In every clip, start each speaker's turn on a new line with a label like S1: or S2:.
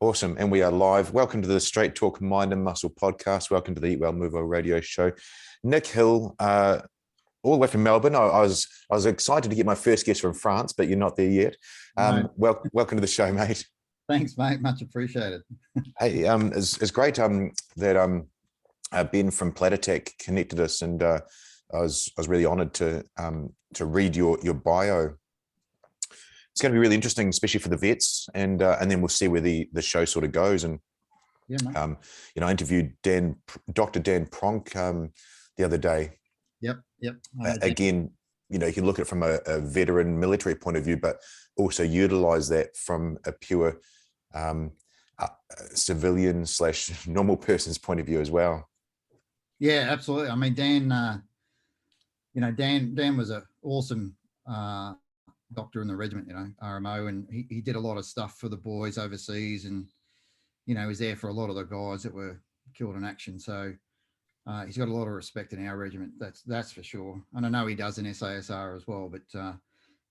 S1: Awesome. And we are live. Welcome to the Straight Talk Mind and Muscle podcast. Welcome to the Eat Well Move Well radio show. Nick Hill, all the way from Melbourne. I was excited to get my first guest from France, but you're not there yet. Welcome to the show, mate.
S2: Thanks, mate. Much appreciated.
S1: Hey, it's great that Ben from Platatech connected us, and I was really honoured to read your bio. It's going to be really interesting, especially for the vets, and then we'll see where the show sort of goes. And
S2: yeah,
S1: I interviewed Dr. Dan Pronk the other day.
S2: Yep.
S1: Again, you can look at it from a veteran military point of view, but also utilize that from a pure civilian / normal person's point of view as well.
S2: Yeah, absolutely. I mean, Dan, Dan was an awesome doctor in the regiment, RMO, and he did a lot of stuff for the boys overseas, and he was there for a lot of the guys that were killed in action. So he's got a lot of respect in our regiment. That's for sure. And I know he does in SASR as well. But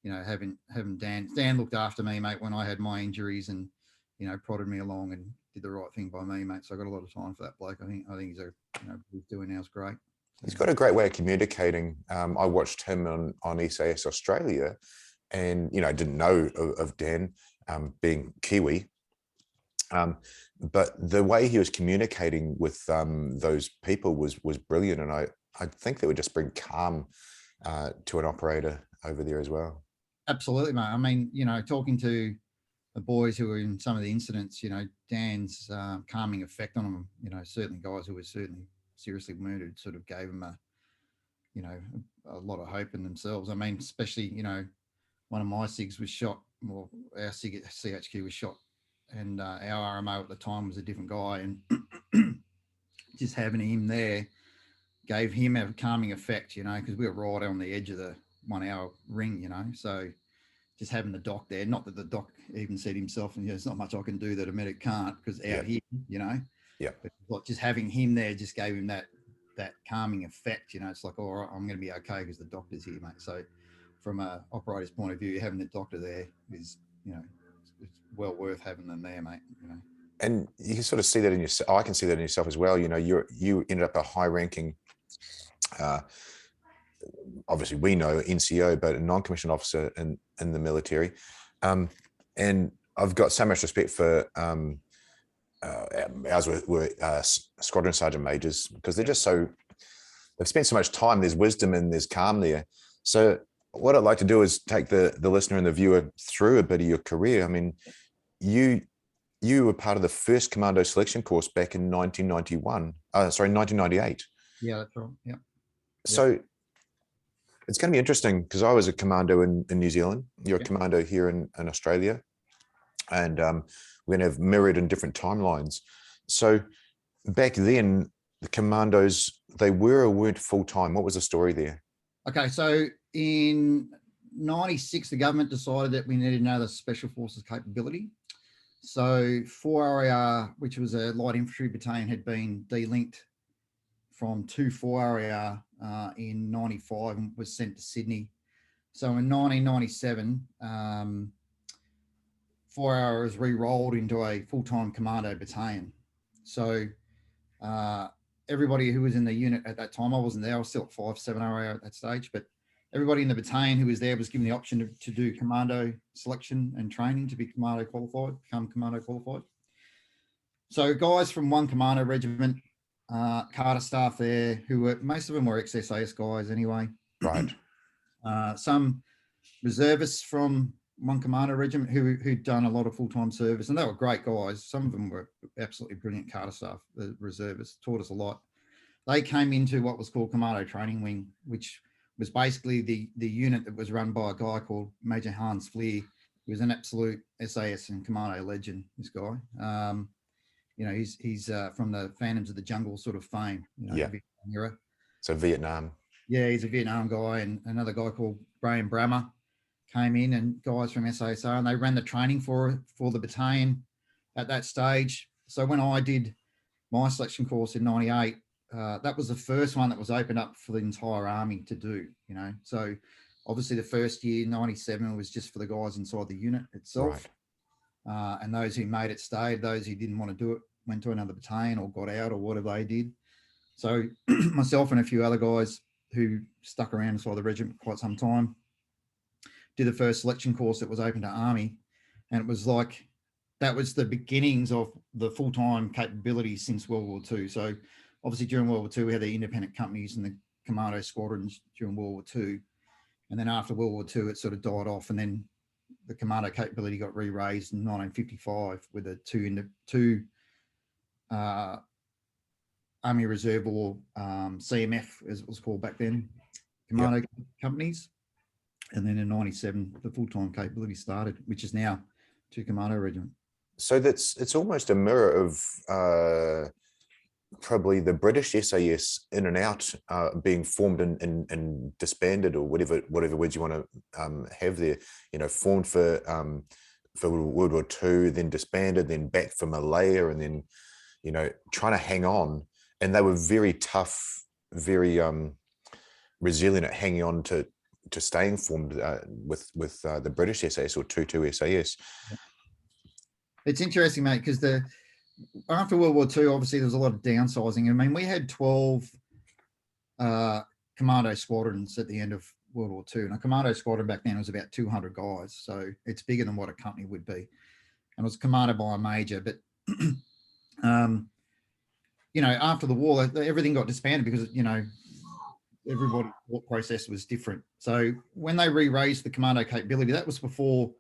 S2: having Dan looked after me, mate, when I had my injuries, and prodded me along and did the right thing by me, mate. So I got a lot of time for that bloke. I think he's doing now is great.
S1: He's got a great way of communicating. I watched him on SAS Australia. And, I didn't know of Dan being Kiwi, but the way he was communicating with those people was brilliant. And I think that would just bring calm to an operator over there as well.
S2: Absolutely, mate. I mean, talking to the boys who were in some of the incidents, Dan's calming effect on them, certainly guys who were certainly seriously wounded sort of gave them a lot of hope in themselves. I mean, especially, one of my SIGs was shot, well, our SIG at CHQ was shot, and our RMO at the time was a different guy, and just having him there gave him a calming effect, because we were right on the edge of the 1 hour ring, so just having the doc there, not that the doc even said himself, and there's not much I can do that a medic can't, because out here, but just having him there just gave him that calming effect, it's like, all right, I'm going to be okay because the doctor's here, mate. So from a operator's point of view, having the doctor there is, it's well worth having them there, mate.
S1: And you can sort of see that in yourself. I can see that in yourself as well. You ended up a high-ranking, obviously we know NCO, but a non-commissioned officer in the military. And I've got so much respect for ours were squadron sergeant majors, because they've spent so much time. There's wisdom and there's calm there. So what I'd like to do is take the listener and the viewer through a bit of your career. I mean, you were part of the first Commando Selection course back in 1998.
S2: Yeah, that's right. Yeah.
S1: So it's going to be interesting, because I was a commando in New Zealand. You're a commando here in Australia. And we're going to have mirrored in different timelines. So back then, the commandos, they were or weren't full-time. What was the story there?
S2: Okay, so in 96, the government decided that we needed another special forces capability. So 4RAR, which was a light infantry battalion, had been delinked from 4RAR in 95 and was sent to Sydney. So in 1997, 4RAR was re-rolled into a full-time commando battalion. So everybody who was in the unit at that time, I wasn't there, I was still at 7RAR at that stage, but everybody in the battalion who was there was given the option to do commando selection and training to be become commando qualified. So guys from one Commando Regiment, Carter staff there, most of them were ex-SAS guys anyway.
S1: Right.
S2: Some reservists from one Commando Regiment who'd done a lot of full-time service, and they were great guys. Some of them were absolutely brilliant Carter staff, the reservists, taught us a lot. They came into what was called Commando Training Wing, which was basically the unit that was run by a guy called Major Hans Fleer, who was an absolute SAS and Commando legend, this guy. He's from the Phantoms of the Jungle sort of fame, Vietnam era.
S1: So Vietnam.
S2: Yeah, he's a Vietnam guy, and another guy called Brian Brammer came in, and guys from SASR, and they ran the training for the battalion at that stage. So when I did my selection course in 98, that was the first one that was opened up for the entire army to do, So obviously the first year, 97, was just for the guys inside the unit itself. and those who made it stayed. Those who didn't want to do it went to another battalion or got out or whatever they did. So myself and a few other guys who stuck around inside the regiment for quite some time did the first selection course that was open to Army. And it was like, that was the beginnings of the full-time capability since World War II. So obviously during World War II, we had the independent companies and the commando squadrons during World War II. And then after World War II, it sort of died off. And then the commando capability got re-raised in 1955 with the two Army Reserve or CMF, as it was called back then, commando companies. And then in 97, the full-time capability started, which is now 2 Commando Regiment.
S1: So it's almost a mirror of probably the British SAS in and out being formed and disbanded, or whatever words you want to have there. You know, formed for World War II, then disbanded, then back for Malaya, and then, you know, trying to hang on. And they were very tough, very resilient at hanging on to staying formed with the British SAS or 2 SAS.
S2: It's interesting, mate, because after World War II, obviously there was a lot of downsizing. I mean, we had 12 commando squadrons at the end of World War II, and a commando squadron back then was about 200 guys, so it's bigger than what a company would be, and it was commanded by a major. But you know, after the war, everything got disbanded because, you know, everybody's thought process was different. So when they re-raised the commando capability, that was before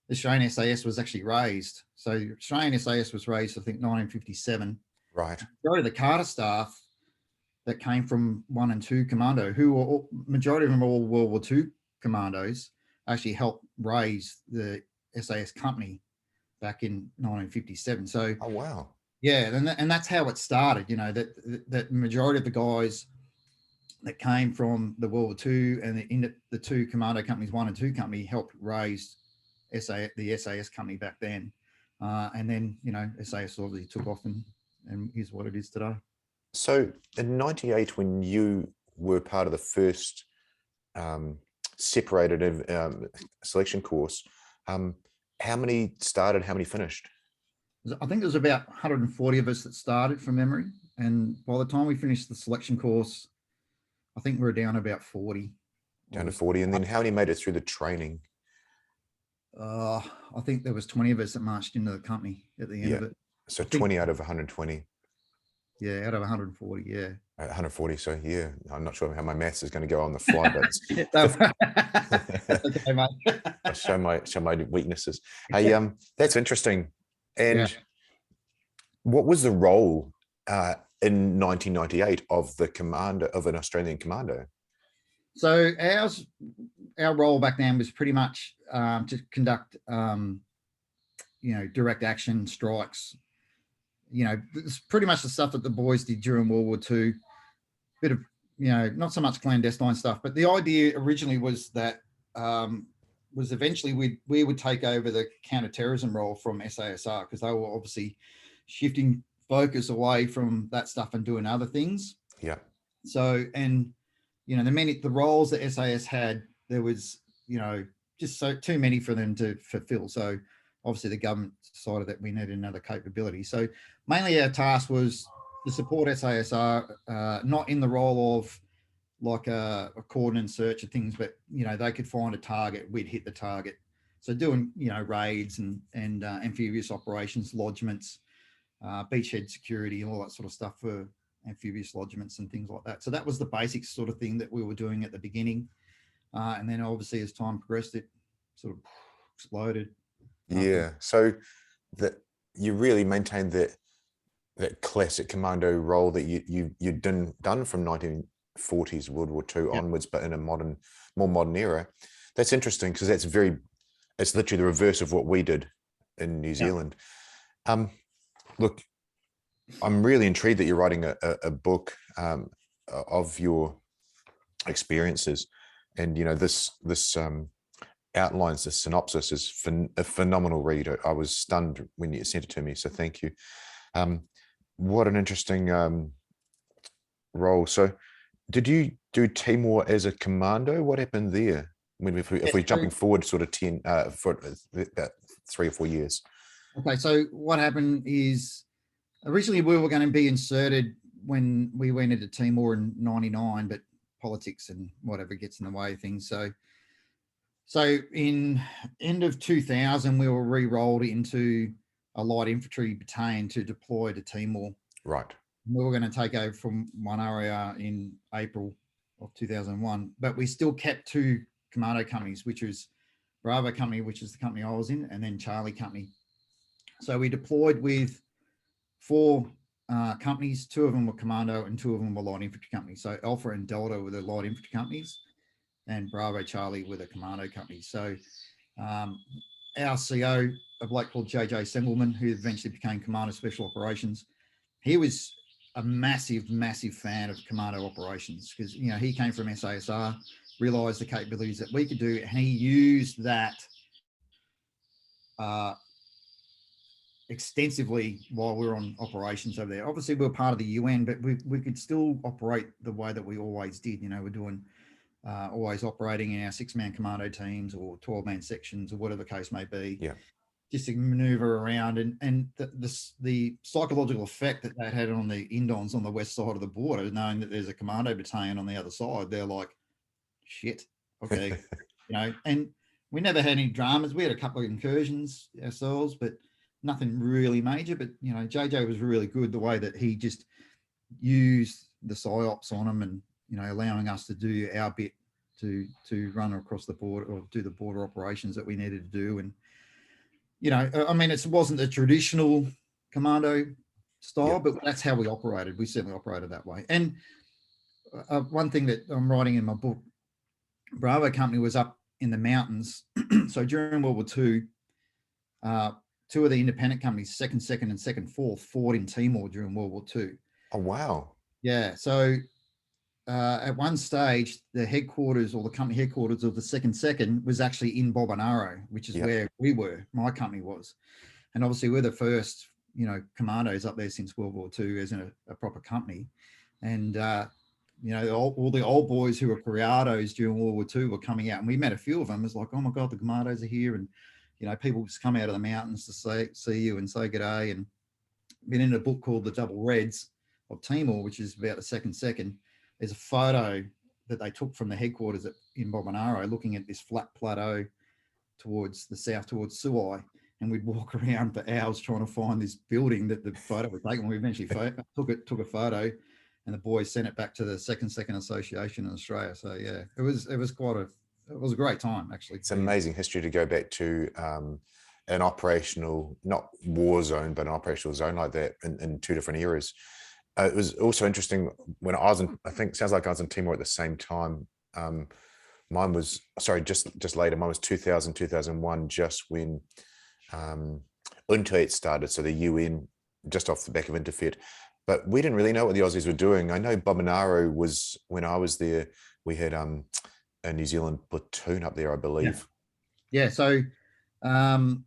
S2: the Australian SAS was actually raised. So Australian SAS was raised, I think, 1957.
S1: Right.
S2: Majority of the Carter staff that came from 1 and 2 Commando, who were majority of them are all World War II commandos, actually helped raise the SAS company back in 1957. So,
S1: oh wow,
S2: yeah, and that's how it started. You know, that majority of the guys that came from the World War II and the 2 Commando companies, 1 and 2 company, helped raise the SAS company back then. And then, you know, SAS obviously took off and is what it is today.
S1: So in 98, when you were part of the first separated selection course, how many started, how many finished?
S2: I think there was about 140 of us that started from memory. And by the time we finished the selection course, I think we were down about 40.
S1: Down to 40. And then how many made it through the training?
S2: I think there was 20 of us that marched into the company at the end of it.
S1: So 20 out of 120.
S2: Yeah, out of 140, yeah.
S1: 140, so yeah, I'm not sure how my maths is going to go on the fly, but
S2: That's okay, mate.
S1: I'll show my weaknesses. Hey, that's interesting. And what was the role in 1998 of the commander of an Australian commando?
S2: So our role back then was pretty much to conduct, you know, direct action strikes. You know, it's pretty much the stuff that the boys did during World War II. Bit of, you know, not so much clandestine stuff, but the idea originally was that was eventually we would take over the counter-terrorism role from SASR, because they were obviously shifting focus away from that stuff and doing other things.
S1: Yeah.
S2: So, and, you know, the roles that SAS had, there was, you know, just too many for them to fulfill. So obviously the government decided that we needed another capability. So mainly our task was to support SASR, not in the role of like a coordinate search of things, but, you know, they could find a target, we'd hit the target. So doing, you know, raids and amphibious operations, lodgements, beachhead security, all that sort of stuff for amphibious lodgements and things like that. So that was the basic sort of thing that we were doing at the beginning. And then obviously as time progressed, it sort of exploded.
S1: Yeah. So that you really maintained that classic commando role that you'd done from 1940s World War II onwards, but in a more modern era. That's interesting, because it's literally the reverse of what we did in New Zealand. Look, I'm really intrigued that you're writing a book of your experiences, and, you know, this outlines, the synopsis is a phenomenal read. I was stunned when you sent it to me, so thank you. What an interesting role. So did you do Timor as a commando? What happened there? If we're jumping forward sort of 10 for about 3 or 4 years?
S2: Okay, so what happened is originally we were going to be inserted when we went into Timor in '99, but politics and whatever gets in the way of things. So in end of 2000, we were re-rolled into a light infantry battalion to deploy to Timor.
S1: Right.
S2: We were going to take over from one area in April of 2001, but we still kept 2 commando companies, which was Bravo Company, which is the company I was in, and then Charlie Company. So we deployed with 4 companies. 2 of them were commando and 2 of them were light infantry companies. So Alpha and Delta were the light infantry companies, and Bravo Charlie were the commando companies. So our CO, a bloke called JJ Sembleman, who eventually became Commander Special Operations, he was a massive, massive fan of commando operations because, you know, he came from SASR, realised the capabilities that we could do, and he used that extensively while we were on operations over there. Obviously, we were part of the UN, but we could still operate the way that we always did. You know, we're doing always operating in our 6-man commando teams or 12-man sections or whatever the case may be.
S1: Yeah.
S2: Just to maneuver around, and the psychological effect that had on the Indons on the west side of the border, knowing that there's a commando battalion on the other side, they're like, shit, okay, you know. And we never had any dramas. We had a couple of incursions ourselves, but nothing really major. But you know, JJ was really good the way that he just used the psyops on them, and you know, allowing us to do our bit to run across the border or do the border operations that we needed to do. And you know, I mean, it wasn't the traditional commando style, but that's how we operated. We certainly operated that way. And one thing that I'm writing in my book, Bravo Company was up in the mountains. So during World War II, 2 of the independent companies, 2nd, 2nd, and 2nd, 4th, fought in Timor during World War II.
S1: Oh, wow.
S2: Yeah. So at one stage, the headquarters or the company headquarters of the 2nd, 2nd was actually in Bobonaro, which is where we were. My company was. And obviously, we're the first, you know, commandos up there since World War II as a proper company. And, you know, all the old boys who were criados during World War II were coming out. And we met a few of them. It's like, oh, my God, the commandos are here. And, you know, people just come out of the mountains to see you and say good day. And been in a book called The Double Reds of Timor, which is about the 2nd, 2nd. There's a photo that they took from the headquarters in Bobonaro, looking at this flat plateau towards the south, towards Suai. And we'd walk around for hours trying to find this building that the photo was taken. We eventually took a photo, and the boys sent it back to the 2nd, 2nd Association in Australia. So yeah, it was a great time, actually.
S1: It's amazing history to go back to an operational, not war zone, but an operational zone like that in 2 different eras. It was also interesting when I was in, I think, sounds like I was in Timor at the same time. Mine was, sorry, just later. Mine was 2000, 2001, just when UNTITLED started. So the UN, just off the back of Interfed. But we didn't really know what the Aussies were doing. I know Bobonaro was, when I was there, we had a New Zealand platoon up there, I believe.
S2: Yeah. So when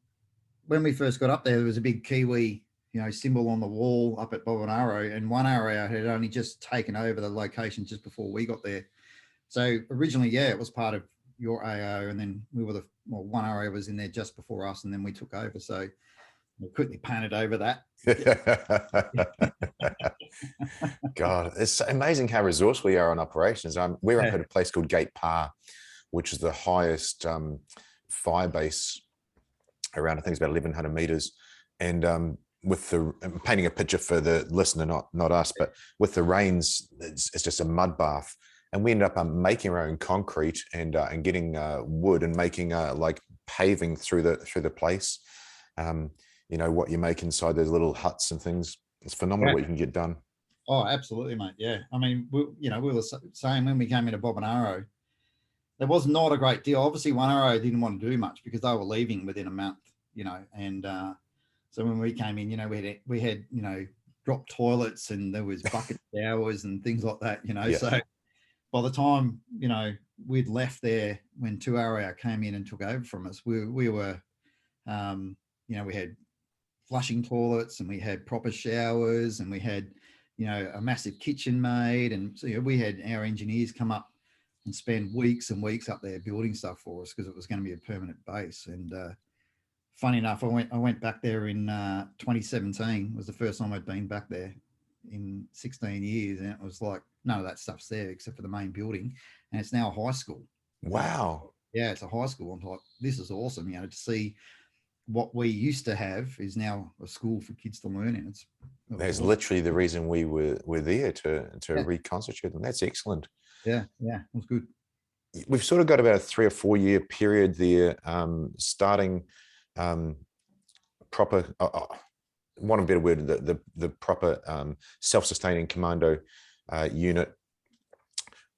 S2: we first got up there was a big Kiwi, you know, symbol on the wall up at Bobonaro, and one area had only just taken over the location just before we got there. So originally, yeah, it was part of your AO, and then we were one area was in there just before us, and then we took over. So we quickly painted over that.
S1: God, it's amazing how resourceful we are on operations. We're up at a place called Gate Pa, which is the highest fire base around, I think it's about 1,100 meters. And with the, I'm painting a picture for the listener, not us, but with the rains, it's just a mud bath. And we ended up making our own concrete and getting wood and making like paving through the place. You know, what you make inside those little huts and things. It's phenomenal what you can get done.
S2: Oh, absolutely, mate. Yeah. I mean, we were saying when we came into Bobonaro, there was not a great deal. Obviously, one area didn't want to do much because they were leaving within a month, you know, and so when we came in, you know, we had, you know, drop toilets and there was bucket showers and things like that, you know. Yeah. So by the time, you know, we'd left there when 2RAR came in and took over from us, we were, you know, we had flushing toilets and we had proper showers and we had, you know, a massive kitchen made. And so, you know, we had our engineers come up and spend weeks and weeks up there building stuff for us because it was going to be a permanent base. And funny enough, I went back there in 2017. Was the first time I'd been back there in 16 years, and it was like none of that stuff's there except for the main building, and it's now a high school.
S1: Wow.
S2: Yeah, it's a high school. I'm like, this is awesome. You know, to see what we used to have is now a school for kids to learn in.
S1: That's
S2: awesome.
S1: literally the reason we were there to
S2: Yeah.
S1: reconstitute them. That's excellent.
S2: Yeah, it was good.
S1: We've sort of got about a 3 or 4 year period there, starting proper, one better word, the proper self-sustaining commando unit.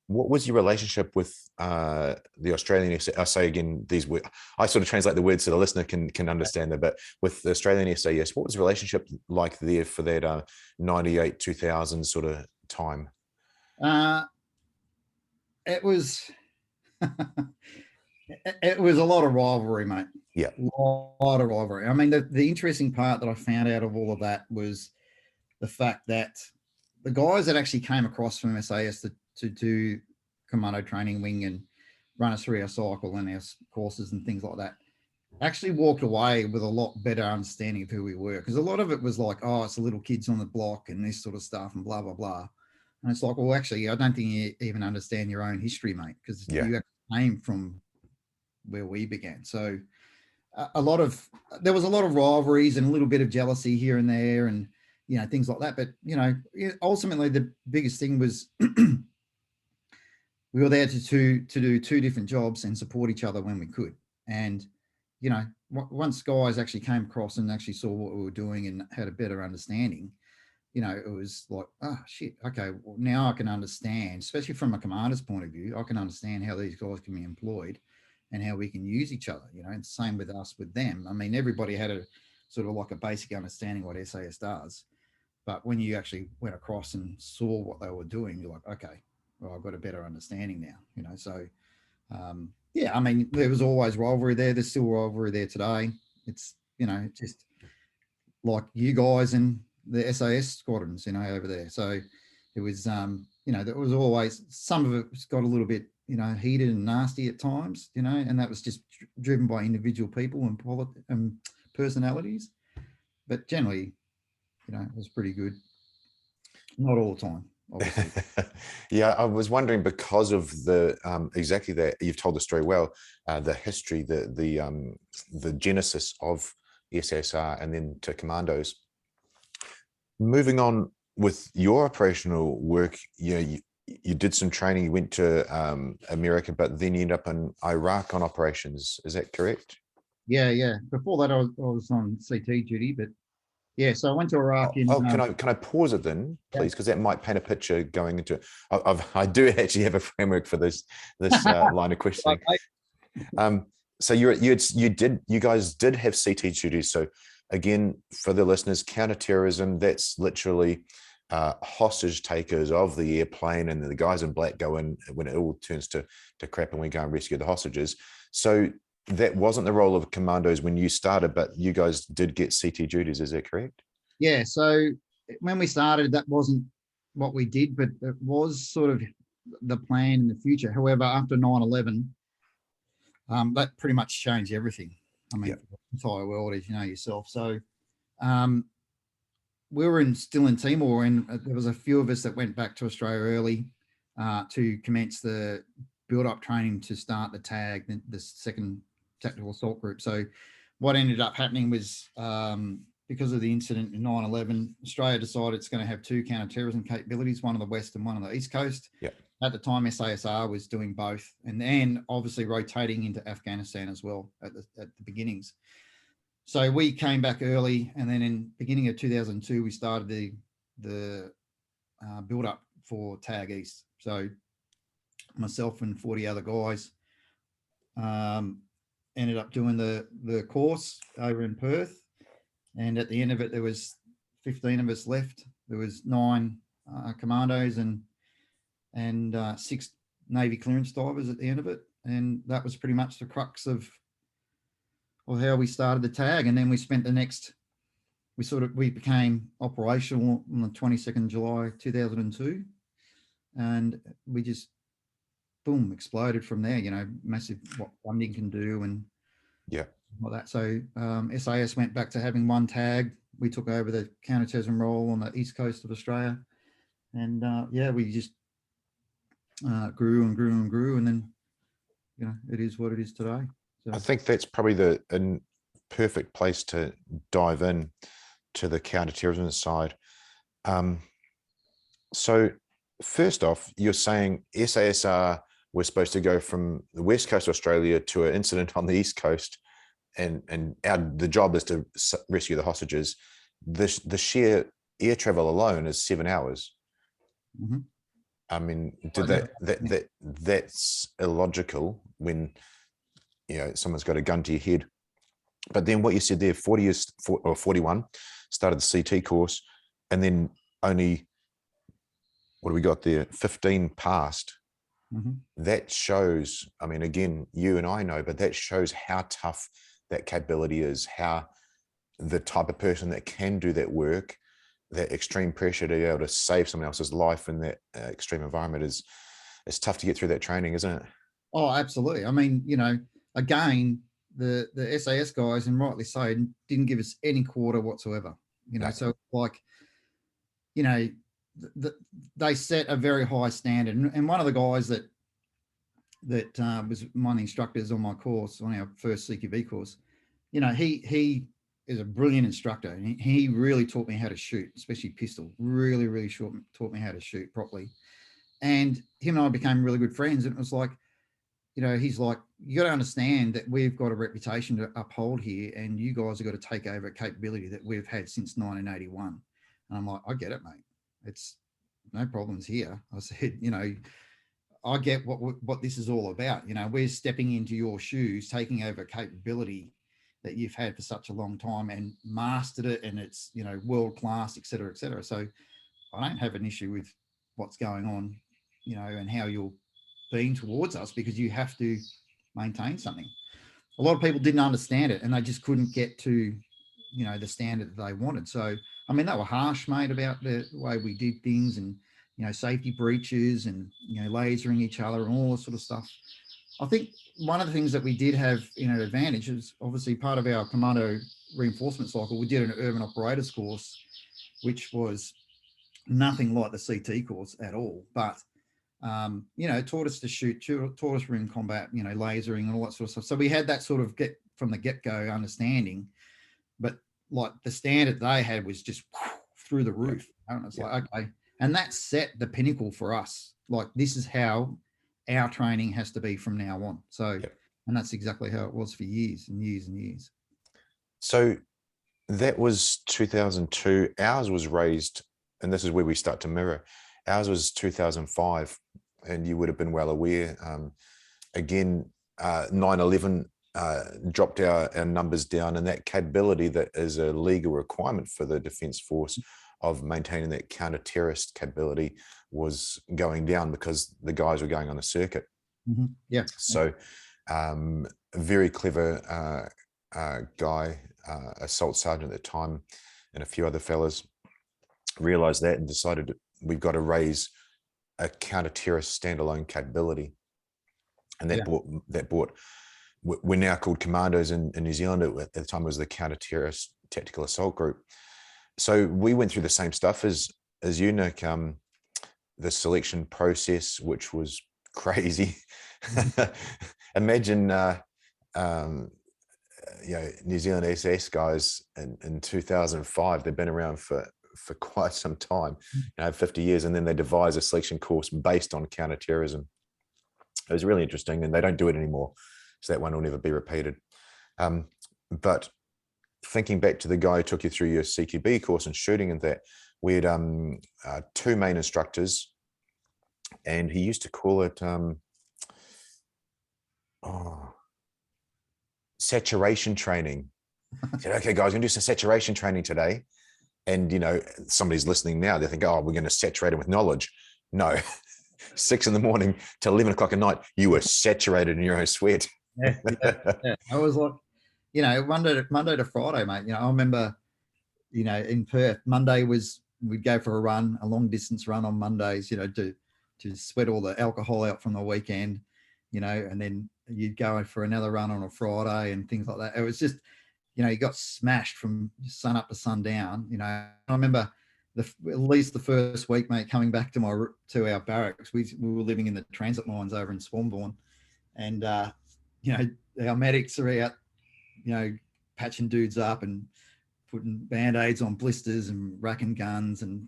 S1: What was your relationship with the Australian? I say again, these words, I sort of translate the words so the listener can understand them, but with the Australian SAS, what was the relationship like there for that 98, 2000 sort of time?
S2: It was it was a lot of rivalry, mate.
S1: Yeah.
S2: A lot of rivalry. I mean, the interesting part that I found out of all of that was the fact that the guys that actually came across from SAS to do commando training wing and run us through our cycle and our courses and things like that actually walked away with a lot better understanding of who we were, because a lot of it was like, oh, it's the little kids on the block and this sort of stuff and blah blah blah, and it's like, well, actually, I don't think you even understand your own history, mate, because you came from where we began. So there was a lot of rivalries and a little bit of jealousy here and there, and things like that. But ultimately, the biggest thing was we were there to do two different jobs and support each other when we could. And once guys actually came across and actually saw what we were doing and had a better understanding, it was like, oh shit, okay, well, now I can understand, especially from a commander's point of view, I can understand how these guys can be employed and how we can use each other, and same with us with them. I mean, everybody had a sort of like a basic understanding what SAS does, but when you actually went across and saw what they were doing, you're like, okay, well, I've got a better understanding now, so yeah, I mean, there was always rivalry there. There's still rivalry there today. It's, just like you guys and the SAS squadrons, over there. So it was, there was always, some of it got a little bit, heated and nasty at times, and that was just driven by individual people and personalities. But generally, it was pretty good. Not all the time, obviously.
S1: Yeah, I was wondering, because of the exactly that, you've told the story well, the history, the genesis of SASR and then to commandos. Moving on with your operational work, you did some training, you went to America, but then you ended up in Iraq on operations. Is that correct?
S2: Yeah. Before that, I was on CT duty, but yeah, so I went to Iraq.
S1: Can I pause it then, please, because that might paint a picture going into it. I do actually have a framework for this line of questioning. So you guys did have CT duties. So again, for the listeners, counterterrorism, that's literally hostage takers of the airplane, and the guys in black go in when it all turns to crap and we go and rescue the hostages. So that wasn't the role of commandos when you started, but you guys did get CT duties. Is that correct?
S2: Yeah. So when we started, that wasn't what we did, but it was sort of the plan in the future. However, after 9/11, that pretty much changed everything. I mean, the entire world, as you know yourself. So we were still in Timor, and there was a few of us that went back to Australia early to commence the build-up training to start the TAG, the second tactical assault group. So what ended up happening was, because of the incident in 9/11, Australia decided it's going to have two counter-terrorism capabilities, one on the west and one on the east coast.
S1: Yeah.
S2: At the time, SASR was doing both, and then obviously rotating into Afghanistan as well at the beginnings. So we came back early, and then in beginning of 2002, we started the build-up for TAG East. So myself and 40 other guys ended up doing the course over in Perth, and at the end of it, there was 15 of us left. There was 9 commandos and 6 Navy clearance divers at the end of it, and that was pretty much the crux of how we started the TAG. And then we spent the next, we became operational on the 22nd July 2002, and we just boom exploded from there. Massive what funding can do, and like that. So SAS went back to having one tag. We took over the counterterrorism role on the east coast of Australia, and yeah, we just grew and grew and grew, and then it is what it is today. So
S1: I think that's probably the perfect place to dive in to the counterterrorism side. So first off, you're saying SASR was supposed to go from the west coast of Australia to an incident on the east coast, and the job is to rescue the hostages. The sheer air travel alone is 7 hours.
S2: mm-hmm.
S1: I mean, that's illogical when someone's got a gun to your head. But then what you said there, 41 started the CT course, and then only, what do we got there, 15 passed.
S2: Mm-hmm.
S1: That shows, I mean, again, you and I know, but that shows how tough that capability is, how the type of person that can do that work, that extreme pressure to be able to save someone else's life in that extreme environment it's tough to get through that training, isn't it?
S2: Oh, absolutely. I mean, again, the SAS guys, and rightly so, didn't give us any quarter whatsoever.
S1: No.
S2: So like, they set a very high standard. And one of the guys that was one of the instructors on my course, on our first CQB course, he is a brilliant instructor. And he really taught me how to shoot, especially pistol. Really, really taught me how to shoot properly. And him and I became really good friends. And it was like, he's like, you got to understand that we've got a reputation to uphold here, and you guys have got to take over a capability that we've had since 1981. And I'm like, I get it, mate. It's no problems here. I said, I get what this is all about. We're stepping into your shoes, taking over a capability that you've had for such a long time and mastered it, and it's, world class, et cetera, et cetera. So I don't have an issue with what's going on, and how you're being towards us, because you have to maintain something. A lot of people didn't understand it, and they just couldn't get to, the standard that they wanted. So, I mean, they were harsh, mate, about the way we did things, and, safety breaches, and, lasering each other and all this sort of stuff. I think one of the things that we did have an advantage is obviously part of our commando reinforcement cycle. We did an urban operators course, which was nothing like the CT course at all, but taught us to shoot, taught us in combat, lasering and all that sort of stuff. So we had that sort of from the get-go understanding, but like the standard they had was just through the roof. And it's like, okay. And that set the pinnacle for us. Like, this is how our training has to be from now on. So, and that's exactly how it was for years and years and years.
S1: So that was 2002. Ours was raised, and this is where we start to mirror. Ours was 2005, and you would have been well aware. Again, 9/11 dropped our numbers down, and that capability that is a legal requirement for the Defence Force of maintaining that counter-terrorist capability was going down because the guys were going on a circuit.
S2: Mm-hmm. Yeah.
S1: So very clever guy, assault sergeant at the time, and a few other fellas realized that and decided we've got to raise a counter-terrorist standalone capability. And that brought, we're now called Commandos in New Zealand. At the time it was the Counter-Terrorist Tactical Assault Group. So we went through the same stuff as you, Nick. The selection process, which was crazy. Imagine New Zealand SAS guys in 2005. They've been around for quite some time, 50 years, and then they devise a selection course based on counterterrorism. It was really interesting, and they don't do it anymore, so that one will never be repeated. But thinking back to the guy who took you through your CQB course and shooting, and that, we had two main instructors, and he used to call it saturation training. He said, okay, guys, we're going to do some saturation training today. And, somebody's listening now, they think, oh, we're going to saturate them with knowledge. No, 6 a.m. to 11 o'clock at night, you were saturated in your own sweat.
S2: Yeah. I was like, Monday to Friday, mate. I remember, in Perth, Monday we'd go for a run, a long distance run on Mondays, to sweat all the alcohol out from the weekend, and then you'd go for another run on a Friday and things like that. It was just, you got smashed from sun up to sundown. I remember at least the first week, mate, coming back to our barracks. We were living in the transit lines over in Swanbourne, and our medics are out, patching dudes up and putting band-aids on blisters and racking guns and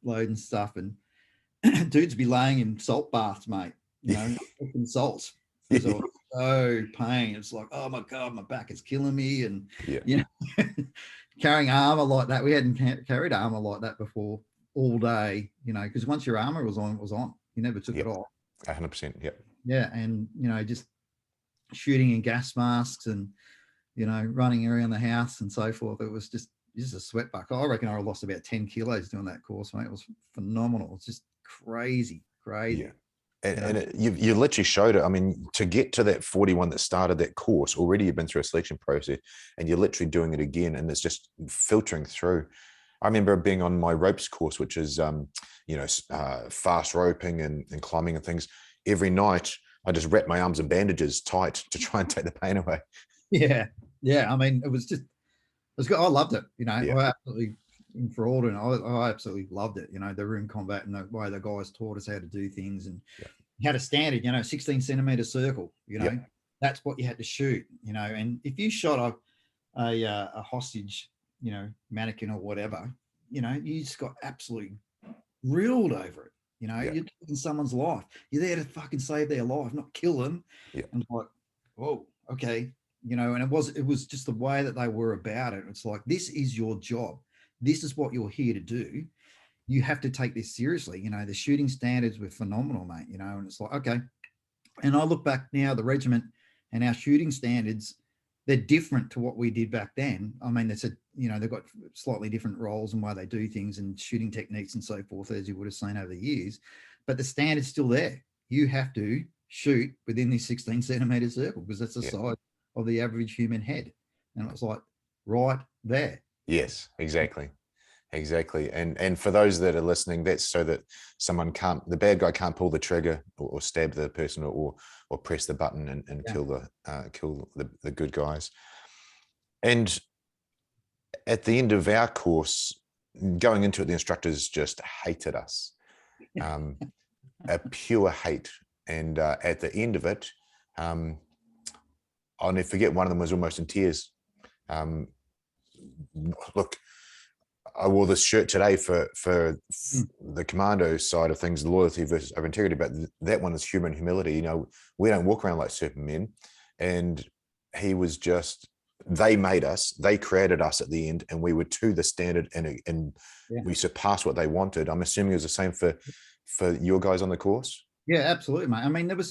S2: loading stuff, and dudes be laying in salt baths, mate. In salt because I was so pain. It's like, oh my god, my back is killing me, and carrying armor like that. We hadn't carried armor like that before all day, because once your armor was on, it was on. You never took it off.
S1: 100%. Yep.
S2: Yeah, and just shooting in gas masks and running around the house and so forth. It was just a sweat bucket. I reckon I lost about 10 kilos doing that course, mate. It was phenomenal. It's just crazy.
S1: Yeah. And you literally showed it. I mean, to get to that 41 that started that course, already you've been through a selection process, and you're literally doing it again, and it's just filtering through. I remember being on my ropes course, which is, fast roping and climbing and things. Every night, I just wrapped my arms in bandages tight to try and take the pain away.
S2: Yeah. I mean, it was good. I loved it. I absolutely enthralled, and I absolutely loved it. The room combat and the way the guys taught us how to do things, and you had a standard, 16 centimeter circle. That's what you had to shoot. And if you shot a hostage, mannequin or whatever, you just got absolutely reeled over it. You're taking someone's life. You're there to fucking save their life, not kill them. And it's like, whoa, okay. And it was just the way that they were about it. It's like, this is your job. This is what you're here to do. You have to take this seriously. The shooting standards were phenomenal, mate. And it's like, okay. And I look back now, the regiment and our shooting standards, they're different to what we did back then. I mean, they've got slightly different roles and why they do things and shooting techniques and so forth, as you would have seen over the years. But the standard's still there. You have to shoot within this 16 centimeter circle, because that's the size of the average human head. And it was like right there.
S1: Yes, exactly. And for those that are listening, that's so that the bad guy can't pull the trigger or stab the person or press the button and kill the good guys. And at the end of our course, going into it, the instructors just hated us, a pure hate. And at the end of it, I'll never forget, one of them was almost in tears. Look, I wore this shirt today for the commando side of things, loyalty versus over integrity, but that one is human humility. We don't walk around like supermen. And he was just, they made us, they created us at the end, and we were to the standard, and we surpassed what they wanted. I'm assuming it was the same for your guys on the course.
S2: Yeah, absolutely, mate. I mean, there were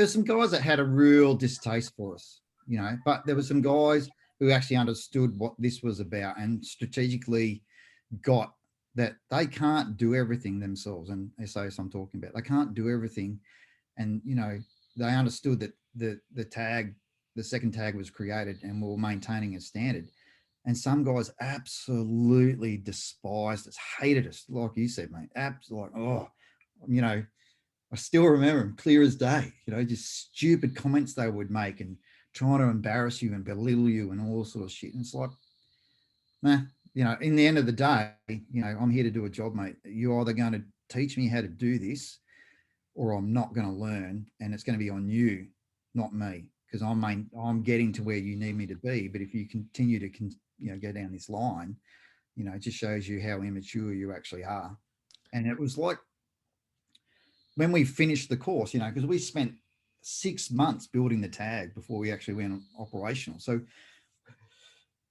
S2: some guys that had a real distaste for us, but there were some guys who actually understood what this was about and strategically got that they can't do everything themselves. And SAS I'm talking about, they can't do everything. And, they understood that the second tag was created and we were maintaining a standard. And some guys absolutely despised us, hated us, like you said, mate. Absolutely, I still remember them clear as day, just stupid comments they would make and trying to embarrass you and belittle you and all sort of shit. And it's like, nah, in the end of the day, I'm here to do a job, mate. You're either going to teach me how to do this or I'm not going to learn, and it's going to be on you, not me, because I'm getting to where you need me to be. But if you continue to go down this line, it just shows you how immature you actually are. And it was like, when we finished the course, because we spent 6 months building the tag before we actually went operational. So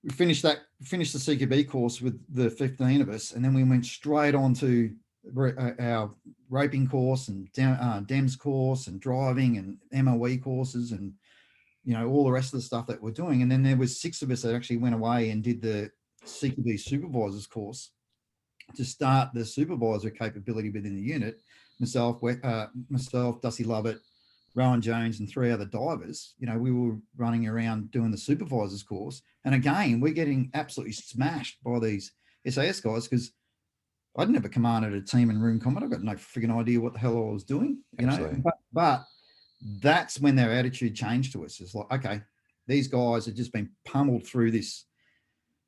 S2: we finished the CQB course with the 15 of us, and then we went straight on to our roping course and DEMS course and driving and MOE courses and all the rest of the stuff that we're doing. And then there was 6 of us that actually went away and did the CQB supervisors course to start the supervisor capability within the unit. Myself, Dusty Lovett, Rowan Jones, and 3 other divers. We were running around doing the supervisors course. And again, we're getting absolutely smashed by these SAS guys, because I'd never commanded a team in room combat. I've got no frigging idea what the hell I was doing, But that's when their attitude changed to us. It's like, okay, these guys have just been pummeled through this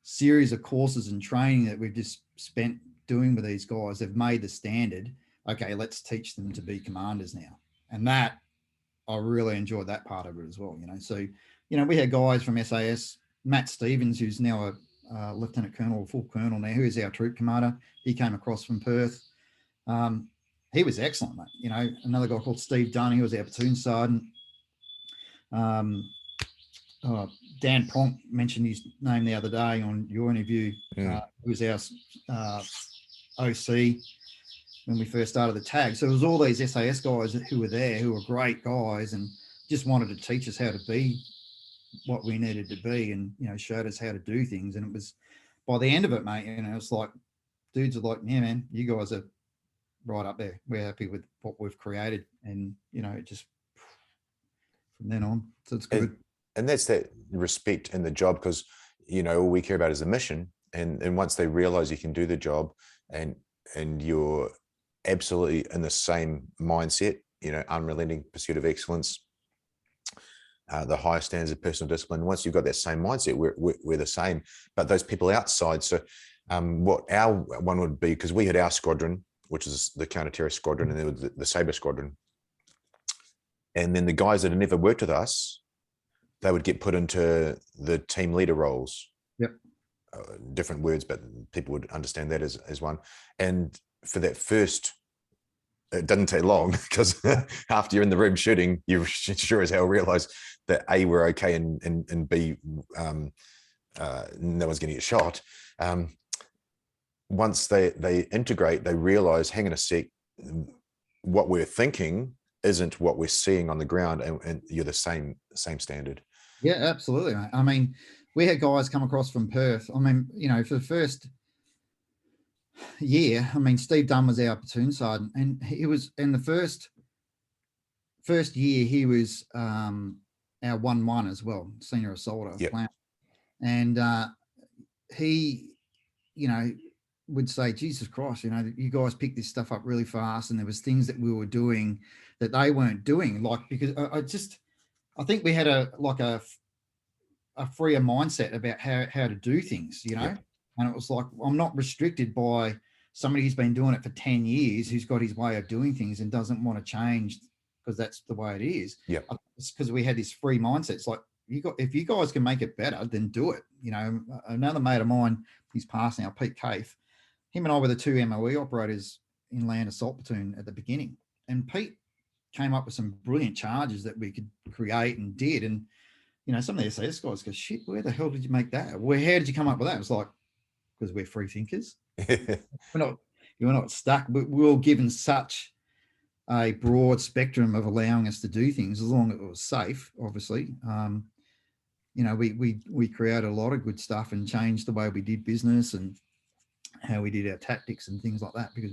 S2: series of courses and training that we've just spent doing with these guys. They've made the standard. Okay, let's teach them to be commanders now. And that, I really enjoyed that part of it as well. So, we had guys from SAS, Matt Stevens, who's now a lieutenant colonel, full colonel now, who is our troop commander. He came across from Perth. He was excellent, mate. Another guy called Steve Dunn, he was our platoon sergeant. Dan Pronk mentioned his name the other day on your interview. He was our OC when we first started the tag. So it was all these SAS guys who were there, who were great guys and just wanted to teach us how to be what we needed to be, and showed us how to do things. And it was, by the end of it, mate, it's like dudes are like, yeah, man, you guys are right up there. We're happy with what we've created, and it just from then on. So it's good.
S1: And that's that respect in the job, because all we care about is the mission. And once they realize you can do the job, and you're absolutely in the same mindset, unrelenting pursuit of excellence, the highest standards of personal discipline. Once you've got that same mindset, we're the same. But those people outside, so what our one would be, because we had our squadron, which is the counter-terrorist squadron, and there was the Sabre squadron. And then the guys that had never worked with us, they would get put into the team leader roles.
S2: Yep.
S1: Different words, but people would understand that as one. And for that first, it doesn't take long, because after you're in the room shooting, you sure as hell realize that A, we're okay, and B, no one's going to get shot. Once they integrate, they realize, hang on a sec, what we're thinking isn't what we're seeing on the ground, and you're the same standard.
S2: Yeah, absolutely, mate. I mean, we had guys come across from Perth. I mean, for the first year, I mean, Steve Dunn was our platoon sergeant, and he was in the first year, he was our 1-1 as well, senior assaulter.
S1: Yep.
S2: And he, would say, Jesus Christ, you guys picked this stuff up really fast, and there was things that we were doing that they weren't doing. Like, because I think we had a freer mindset about how to do things,
S1: Yep.
S2: And it was like, I'm not restricted by somebody who's been doing it for 10 years, who's got his way of doing things and doesn't want to change because that's the way it is.
S1: Yeah.
S2: It's because we had this free mindset. It's like, if you guys can make it better, then do it. Another mate of mine, he's passed now, Pete Caife. Him and I were the 2 MOE operators in Land Assault Platoon at the beginning. And Pete came up with some brilliant charges that we could create and did. And, some of the SAS guys go, shit, where the hell did you make that? How did you come up with that? It was like, because we're free thinkers. We're not stuck, but we were given such a broad spectrum of allowing us to do things, as long as it was safe, obviously. We created a lot of good stuff and changed the way we did business and how we did our tactics and things like that, because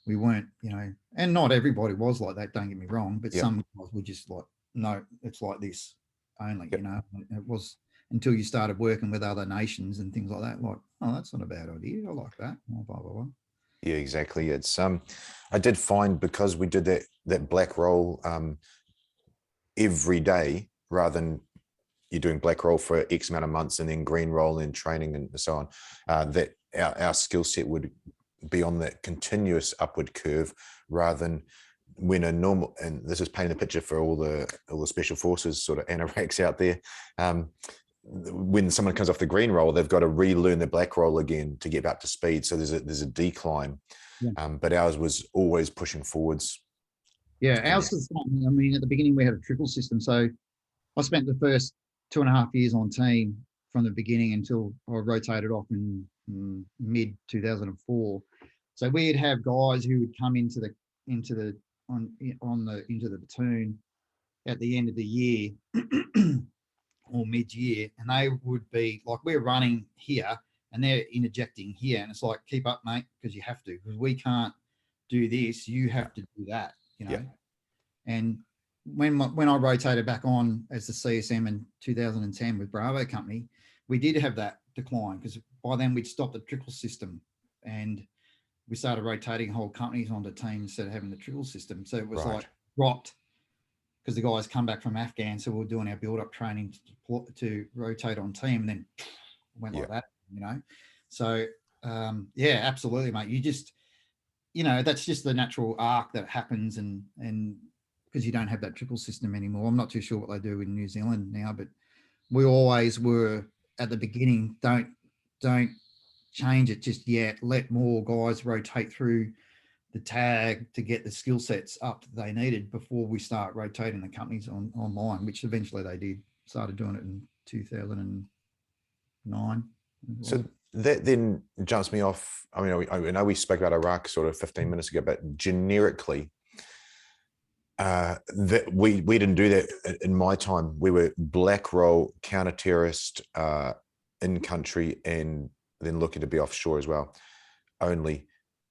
S2: we weren't, and not everybody was like that, don't get me wrong, but some guys were just like, no, it's like this only. It was until you started working with other nations and things like that, like, oh, that's not a bad idea, I like that, blah, blah, blah.
S1: Yeah, exactly. It's I did find, because we did that black roll every day, rather than you're doing black roll for X amount of months and then green roll and training and so on, that our skill set would be on that continuous upward curve, rather than when a normal, and this is painting the picture for all the special forces sort of anoraks out there, when someone comes off the green roll, they've got to relearn the black roll again to get up to speed. So there's a decline. Yeah. But ours was always pushing forwards.
S2: Yeah, ours was, I mean, at the beginning we had a triple system. So I spent the first 2.5 years on team from the beginning until I rotated off in mid 2004. So we'd have guys who would come into the platoon at the end of the year or mid-year, and they would be like, we're running here and they're interjecting here, and it's like, keep up, mate, because you have to, because we can't do this, you have to do that,
S1: Yeah.
S2: And when I rotated back on as the CSM in 2010 with Bravo Company, we did have that decline, because by then we'd stopped the trickle system and we started rotating whole companies onto teams instead of having the trickle system. So it was like dropped because the guys come back from Afghan, so we're doing our build-up training to rotate on team, and then went like that, you know. So yeah, absolutely, mate. You just, you know, that's just the natural arc that happens, and because you don't have that triple system anymore. I'm not too sure what they do in New Zealand now, but we always were at the beginning, don't change it just yet. Let more guys rotate through the tag to get the skill sets up that they needed before we start rotating the companies online, which eventually they did. Started doing it in 2009.
S1: So that then jumps me off. I mean, I know we spoke about Iraq sort of 15 minutes ago, but generically, that we didn't do that in my time. We were black role counter-terrorist in country, and then looking to be offshore as well only.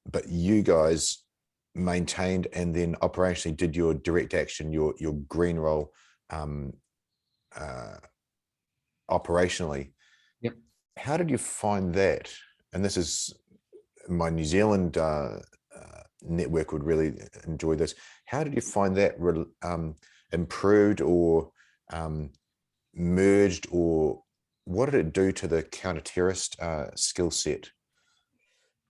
S1: But you guys maintained and then operationally did your direct action, your green role operationally.
S2: Yep.
S1: How did you find that? And this is my New Zealand network would really enjoy this. How did you find that improved or merged, or what did it do to the counter-terrorist skill set?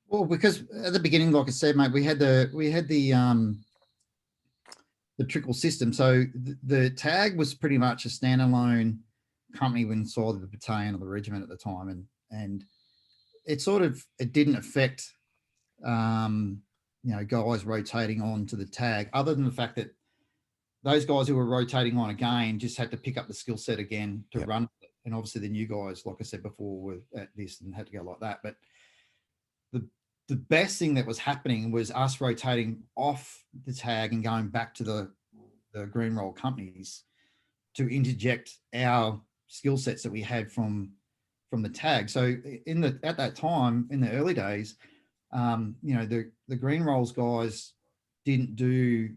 S2: Well, because at the beginning, like I said, mate, we had the trickle system. So the tag was pretty much a standalone company inside the battalion or the regiment at the time, and it didn't affect you know, guys rotating on to the tag, other than the fact that those guys who were rotating on again just had to pick up the skill set again to run. And obviously the new guys, like I said before, were at this and had to go like that. But the best thing that was happening was us rotating off the tag and going back to the green roll companies to interject our skill sets that we had from the tag. So at that time, in the early days, you know, the green rolls guys didn't do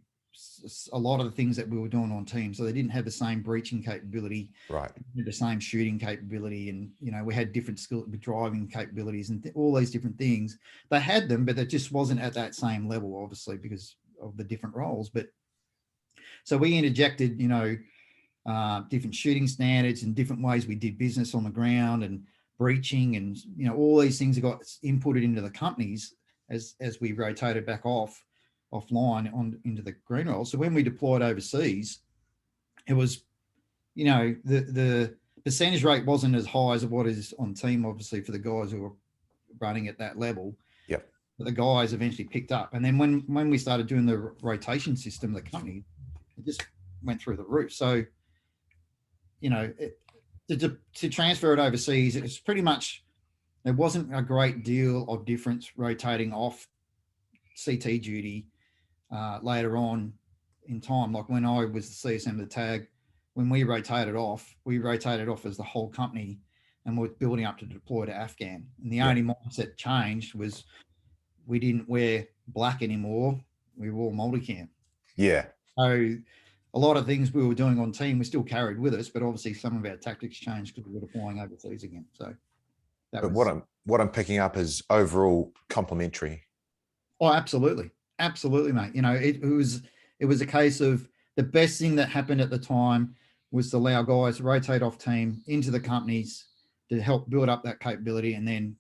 S2: a lot of the things that we were doing on team. So they didn't have the same breaching capability,
S1: right?
S2: The same shooting capability, and you know, we had different skill driving capabilities and all these different things. They had them, but it just wasn't at that same level, obviously, because of the different roles. But so we interjected, you know, different shooting standards and different ways we did business on the ground, and breaching, and you know, all these things got inputted into the companies as we rotated back offline into the green roll. So when we deployed overseas, it was, you know, the percentage rate wasn't as high as what is on team, obviously, for the guys who were running at that level.
S1: Yep.
S2: But the guys eventually picked up, and then when we started doing the rotation system, the company, it just went through the roof. So, you know, to transfer it overseas, it was pretty much, there wasn't a great deal of difference rotating off CT duty later on in time. Like when I was the CSM of the tag, when we rotated off as the whole company, and we're building up to deploy to Afghan. And the only mindset changed was we didn't wear black anymore. We wore multicam.
S1: Yeah.
S2: So a lot of things we were doing on team, we still carried with us, but obviously some of our tactics changed because we were deploying overseas again. So
S1: what I'm picking up is overall complementary.
S2: Oh, absolutely. Absolutely, mate. You know, it was a case of the best thing that happened at the time was to allow guys to rotate off team into the companies to help build up that capability, and then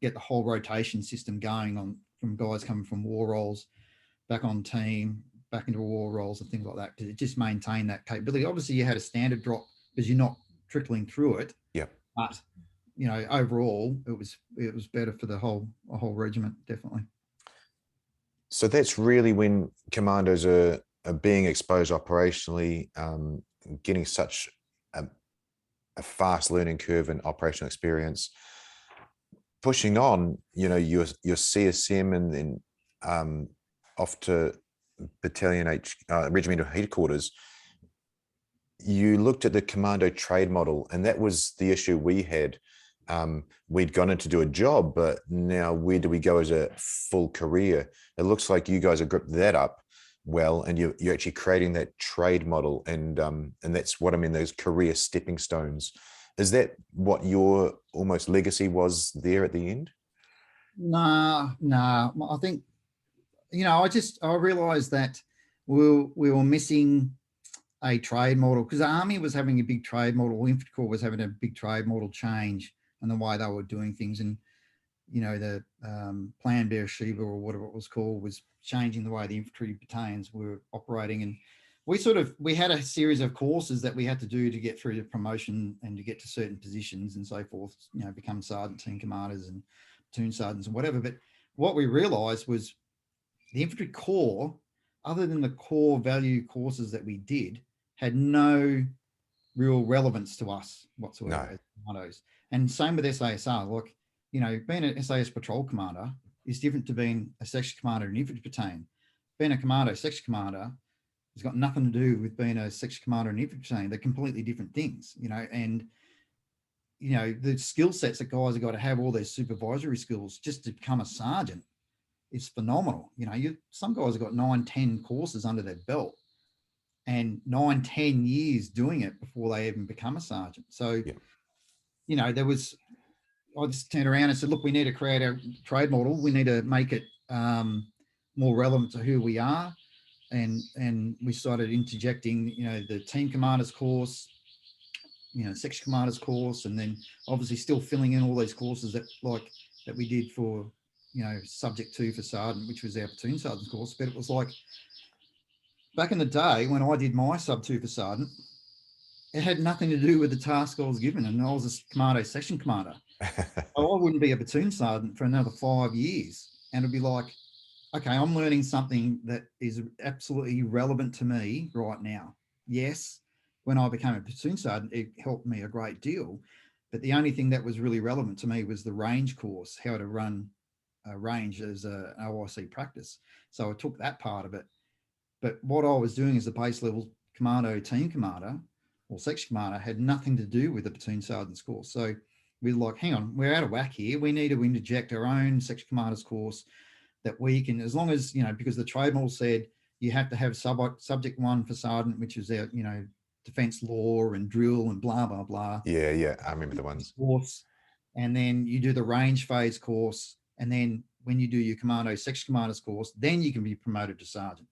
S2: get the whole rotation system going on from guys coming from war roles back on team, back into war roles and things like that, because it just maintained that capability. Obviously, you had a standard drop because you're not trickling through it.
S1: Yeah.
S2: But you know, overall, it was better for the whole regiment, definitely.
S1: So that's really when commandos are being exposed operationally, getting such a fast learning curve and operational experience, pushing on, you know, your CSM, and then off to battalion regimental headquarters. You looked at the commando trade model, and that was the issue we had. We'd gone in to do a job, but now where do we go as a full career? It looks like you guys have gripped that up well, and you're actually creating that trade model, and that's what I mean, those career stepping stones. Is that what your almost legacy was there at the end?
S2: Nah. I think, you know, I realized that we were missing a trade model, because the Army was having a big trade model, Infantry Corps was having a big trade model change and the way they were doing things. And, you know, the Plan Beersheba or whatever it was called was changing the way the infantry battalions were operating. And we had a series of courses that we had to do to get through the promotion and to get to certain positions and so forth, you know, become sergeant, team commanders and platoon sergeants and whatever. But what we realized was the infantry corps, other than the core value courses that we did, had no real relevance to us whatsoever as commandos. And same with SASR. Like, you know, being an SAS patrol commander is different to being a section commander in an infantry battalion. Being a commando section commander has got nothing to do with being a section commander in an infantry battalion. They're completely different things, you know. And, you know, the skill sets that guys have got to have, all their supervisory skills just to become a sergeant, is phenomenal. You know, some guys have got 9-10 courses under their belt and 9-10 years doing it before they even become a sergeant. So, you know, I just turned around and said, look, we need to create a trade model. We need to make it more relevant to who we are. And we started interjecting, you know, the team commanders course, you know, section commanders course, and then obviously still filling in all these courses that we did for, you know, subject 2 for sergeant, which was our platoon sergeant course. But it was like, back in the day when I did my sub 2 for sergeant, it had nothing to do with the task I was given, and I was a commando section commander. So I wouldn't be a platoon sergeant for another 5 years, and it'd be like, okay, I'm learning something that is absolutely relevant to me right now. Yes, when I became a platoon sergeant, it helped me a great deal, but the only thing that was really relevant to me was the range course, how to run a range as an OIC practice. So I took that part of it. But what I was doing as a base level commando team commander or section commander had nothing to do with the platoon sergeant's course. So we were like, hang on, we're out of whack here. We need to interject our own section commander's course that we can, as long as, you know, because the trade model said you have to have subject 1 for sergeant, which is our, you know, defense law and drill and blah, blah, blah.
S1: Yeah. I remember the ones.
S2: Course. And then you do the range phase course. And then when you do your commando section commander's course, then you can be promoted to sergeant.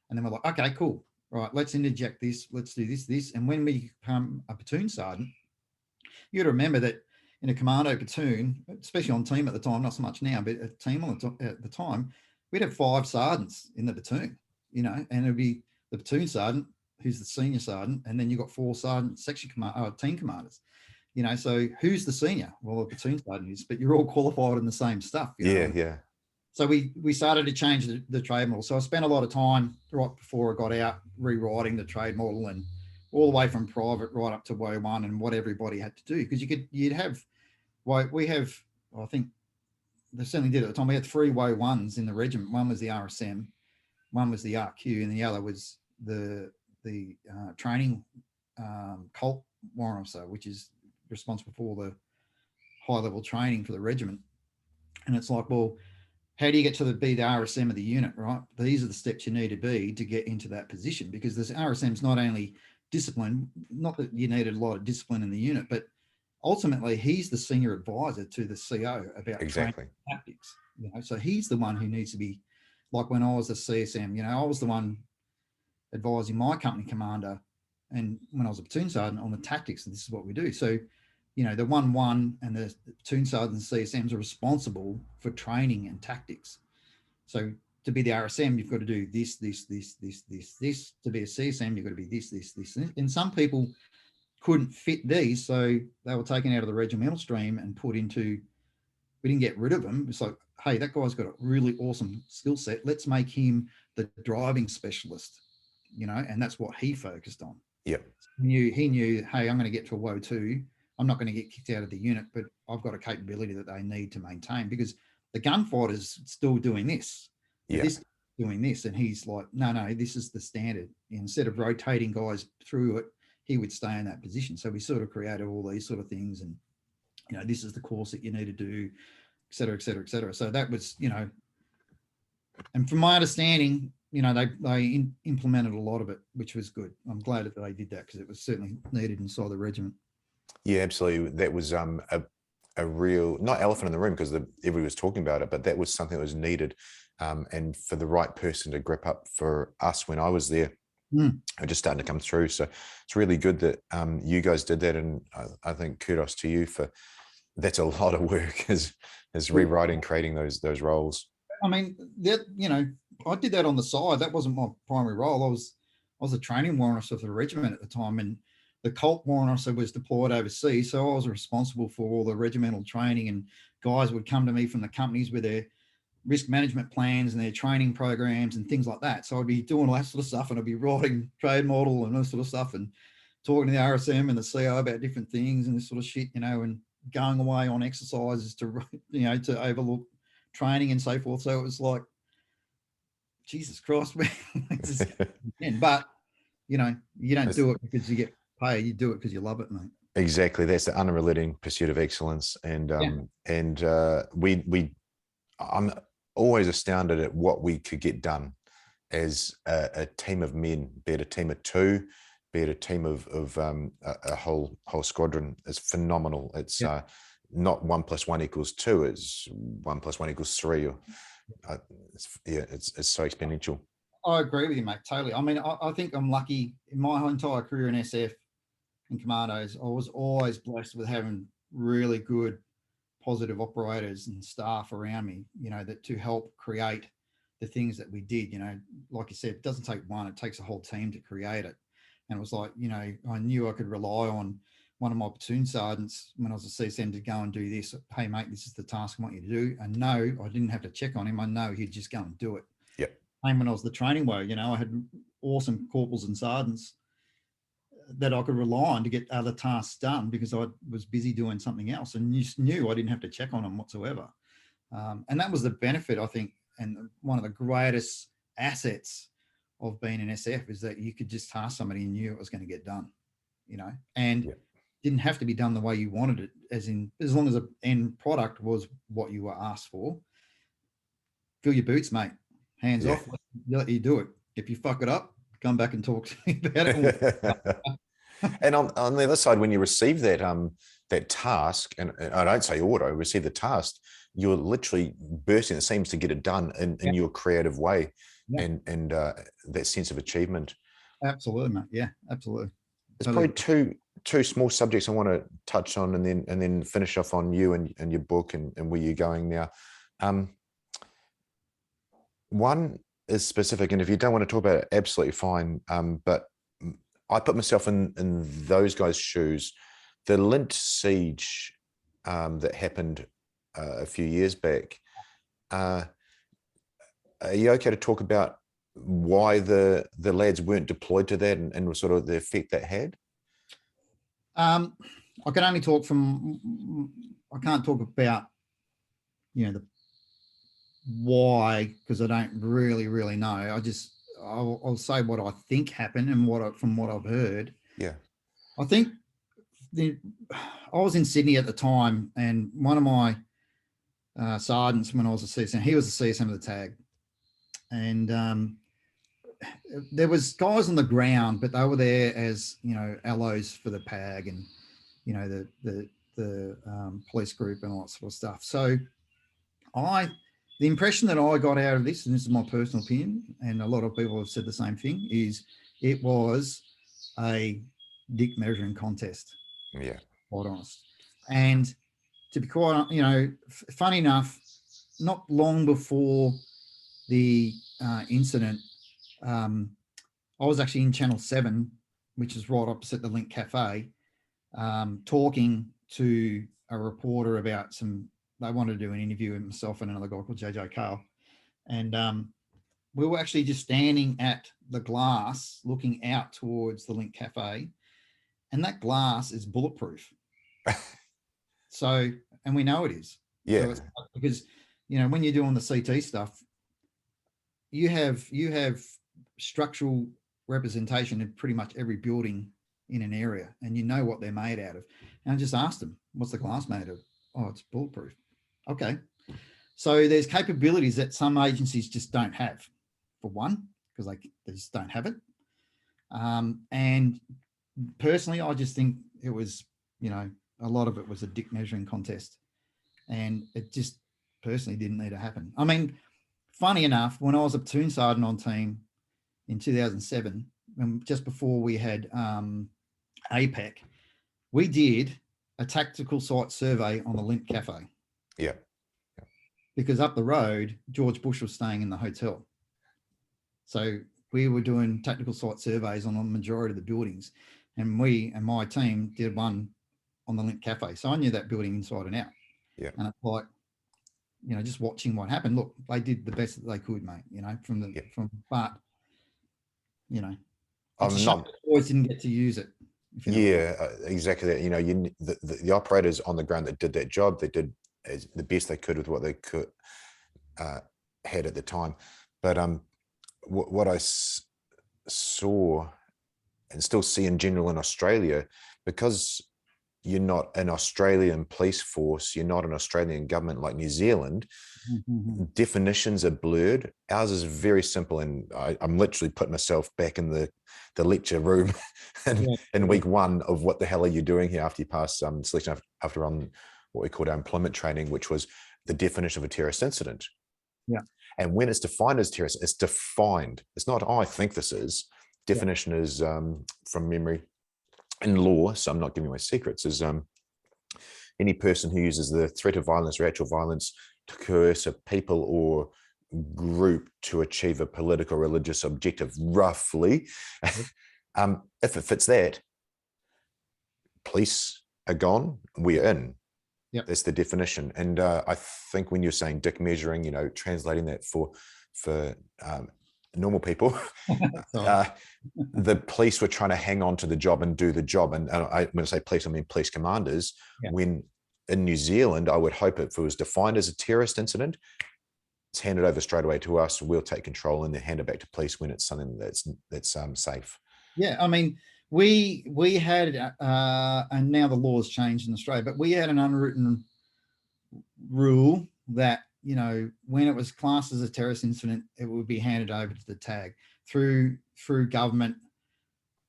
S2: And then we're like, okay, cool. Right, let's interject this. Let's do this. And when we become a platoon sergeant, you got to remember that in a commando platoon, especially on team at the time, not so much now, but a team at the time, we'd have 5 sergeants in the platoon, you know, and it'd be the platoon sergeant, who's the senior sergeant, and then you've got 4 sergeant section team commanders, you know. So who's the senior? Well, the platoon sergeant is, but you're all qualified in the same stuff. You know?
S1: Yeah.
S2: So we started to change the trade model. So I spent a lot of time right before I got out rewriting the trade model, and all the way from private right up to WO1 and what everybody had to do. Because I think they certainly did at the time. We had 3 WO1s in the regiment. One was the RSM, one was the RQ, and the other was the training Colt warrant officer, which is responsible for the high level training for the regiment. And it's like, well, how do you get to be the RSM of the unit, right? These are the steps you need to be to get into that position, because this RSM is not only discipline, not that you needed a lot of discipline in the unit, but ultimately he's the senior advisor to the CO about training tactics. You know, so he's the one who needs to be, like when I was a CSM, you know, I was the one advising my company commander, and when I was a platoon sergeant, on the tactics, and this is what we do. So, you know, the 1-1 and the platoon sergeants and CSMs are responsible for training and tactics. So to be the RSM, you've got to do this. To be a CSM, you've got to be this. And some people couldn't fit these, so they were taken out of the regimental stream and put into, we didn't get rid of them. It's like, hey, that guy's got a really awesome skill set. Let's make him the driving specialist, you know, and that's what he focused on.
S1: Yep.
S2: He knew, hey, I'm going to get to a WO2. I'm not going to get kicked out of the unit, but I've got a capability that they need to maintain, because the gunfighter's still doing this. This doing this. And he's like, no, this is the standard. Instead of rotating guys through it, he would stay in that position. So we sort of created all these sort of things, and, you know, this is the course that you need to do, et cetera, et cetera, et cetera. So that was, you know, and from my understanding, you know, they implemented a lot of it, which was good. I'm glad that they did that, because it was certainly needed inside the regiment.
S1: Yeah, absolutely. That was a real, not elephant in the room, because everybody was talking about it, but that was something that was needed, and for the right person to grip up for us when I was there. are just starting to come through. So it's really good that you guys did that, and I think kudos to you for that's a lot of work is rewriting, creating those roles.
S2: I mean, that, you know, I did that on the side. That wasn't my primary role. I was a training warrant officer for the regiment at the time, and the Colt warrant officer was deployed overseas. So I was responsible for all the regimental training, and guys would come to me from the companies with their risk management plans and their training programs and things like that. So I'd be doing all that sort of stuff, and I'd be writing trade model and all sort of stuff, and talking to the RSM and the CO about different things and this sort of shit, you know, and going away on exercises to, you know, to overlook training and so forth. So it was like, Jesus Christ, man. But, you know, you don't do it because you get paid. You do it because you love it, mate.
S1: Exactly. That's the unrelenting pursuit of excellence. And I'm always astounded at what we could get done as a team of men, be it a team of two, be it a team of a whole squadron. Is phenomenal. It's not 1 + 1 = 2. It's 1 + 1 = 3. Or it's so exponential.
S2: I agree with you, mate. Totally. I mean, I think I'm lucky in my entire career in SF and Commandos. I was always blessed with having really good, positive operators and staff around me, you know, that to help create the things that we did. You know, like you said, it doesn't take one, it takes a whole team to create it. And it was like, you know, I knew I could rely on one of my platoon sergeants when I was a CSM to go and do this. Hey, mate, this is the task I want you to do. And no, I didn't have to check on him. I know he'd just go and do it.
S1: Yep.
S2: And when I was the training way, you know, I had awesome corporals and sergeants that I could rely on to get other tasks done because I was busy doing something else, and you knew I didn't have to check on them whatsoever. And that was the benefit, I think, and one of the greatest assets of being an SF is that you could just task somebody and knew it was going to get done, you know, and didn't have to be done the way you wanted it, as long as the end product was what you were asked for. Fill your boots, mate. Hands off. Let you do it. If you fuck it up, come back and talk to me about it.
S1: And on the other side, when you receive that that task, and I don't say auto, receive the task, you're literally bursting at the seams to get it done in your creative way, and that sense of achievement.
S2: Absolutely, mate. Yeah, absolutely.
S1: There's probably two small subjects I want to touch on, and then finish off on you and your book and where you're going now. One is specific, and if you don't want to talk about it, absolutely fine. But I put myself in those guys' shoes. The Lint siege that happened a few years back. Are you okay to talk about why the lads weren't deployed to that and sort of the effect that had?
S2: I can only talk from. I can't talk about, you know, the why, because I don't really know. I'll say what I think happened and from what I've heard.
S1: Yeah,
S2: I think I was in Sydney at the time, and one of my sergeants, when I was a CSM, he was a CSM of the tag, and there was guys on the ground, but they were there as, you know, allos for the PAG and, you know, the police group and all that sort of stuff. So the impression that I got out of this, and this is my personal opinion, and a lot of people have said the same thing, is it was a dick measuring contest.
S1: Yeah,
S2: quite honest. And to be quite, you know, funny enough, not long before the incident, I was actually in Channel 7, which is right opposite the Link Cafe, talking to a reporter about they wanted to do an interview with myself and another guy called JJ Carl. And we were actually just standing at the glass looking out towards the Link Cafe, and that glass is bulletproof. So, and we know it is.
S1: Yeah.
S2: So it's because, you know, when you're doing the CT stuff, you have structural representation in pretty much every building in an area, and you know what they're made out of. And I just asked them, what's the glass made of? Oh, it's bulletproof. Okay. So there's capabilities that some agencies just don't have, for one, because they just don't have it. And personally, I just think it was, you know, a lot of it was a dick measuring contest, and it just personally didn't need to happen. I mean, funny enough, when I was a platoon sergeant on team in 2007, just before we had APEC, we did a tactical site survey on the Lint Cafe.
S1: Yeah.
S2: Because up the road, George Bush was staying in the hotel. So we were doing tactical site surveys on the majority of the buildings. And we and my team did one on the Lint Cafe. So I knew that building inside and out.
S1: Yeah.
S2: And it's like, you know, just watching what happened. Look, they did the best that they could, mate, you know, but, you know,
S1: I'm not,
S2: always didn't get to use it.
S1: Yeah, exactly that. You know, the operators on the ground that did that job, they did the best they could with what they could had at the time. But what I saw and still see in general in Australia, because you're not an Australian police force, you're not an Australian government like New Zealand, definitions are blurred. Ours is very simple, and I'm literally putting myself back in the lecture room in week one of what the hell are you doing here after you pass selection, after on what we called our employment training, which was the definition of a terrorist incident.
S2: Yeah.
S1: And when it's defined as terrorist, it's defined. It's not, oh, I think this is. Definition is from memory in law, so I'm not giving away secrets, is any person who uses the threat of violence or actual violence to coerce a people or group to achieve a political or religious objective, roughly. If it fits that, police are gone, we're in.
S2: Yep.
S1: That's the definition. And I think when you're saying dick measuring, you know, translating that for normal people, the police were trying to hang on to the job and do the job. And when I say police, I mean police commanders.
S2: Yeah. When
S1: in New Zealand, I would hope if it was defined as a terrorist incident, it's handed over straight away to us. We'll take control and then hand it back to police when it's something that's safe.
S2: Yeah, I mean, we had, and now the law's changed in Australia, but we had an unwritten rule that, you know, when it was classed as a terrorist incident, it would be handed over to the tag through government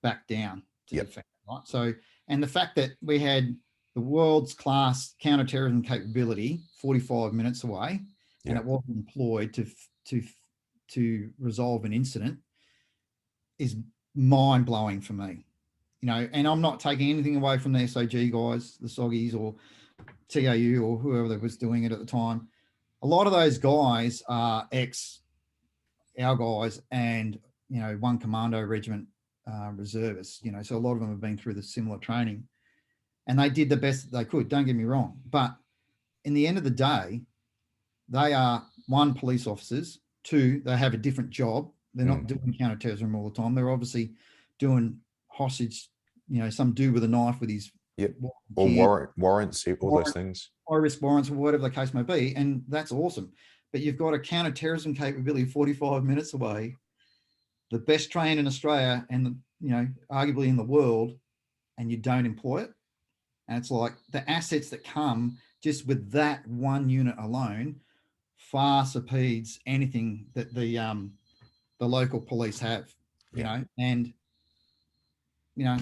S2: back down to the defense, right? So, and the fact that we had the world's class counterterrorism capability 45 minutes away, and it wasn't employed to resolve an incident is mind-blowing for me. You know, and I'm not taking anything away from the SOG guys, the Soggies or TAU or whoever was doing it at the time. A lot of those guys are our guys, and, you know, one Commando Regiment reservists, you know, so a lot of them have been through the similar training, and they did the best that they could, don't get me wrong. But in the end of the day, they are, one, police officers, two, they have a different job. They're not doing counterterrorism all the time. They're obviously doing hostage, you know, some dude with a knife with his
S1: or warrants, all those things,
S2: high risk warrants, or whatever the case may be, and that's awesome. But you've got a counterterrorism capability 45 minutes away, the best trained in Australia and, you know, arguably in the world, and you don't employ it. And it's like the assets that come just with that one unit alone far supersedes anything that the local police have, you know. And, you know,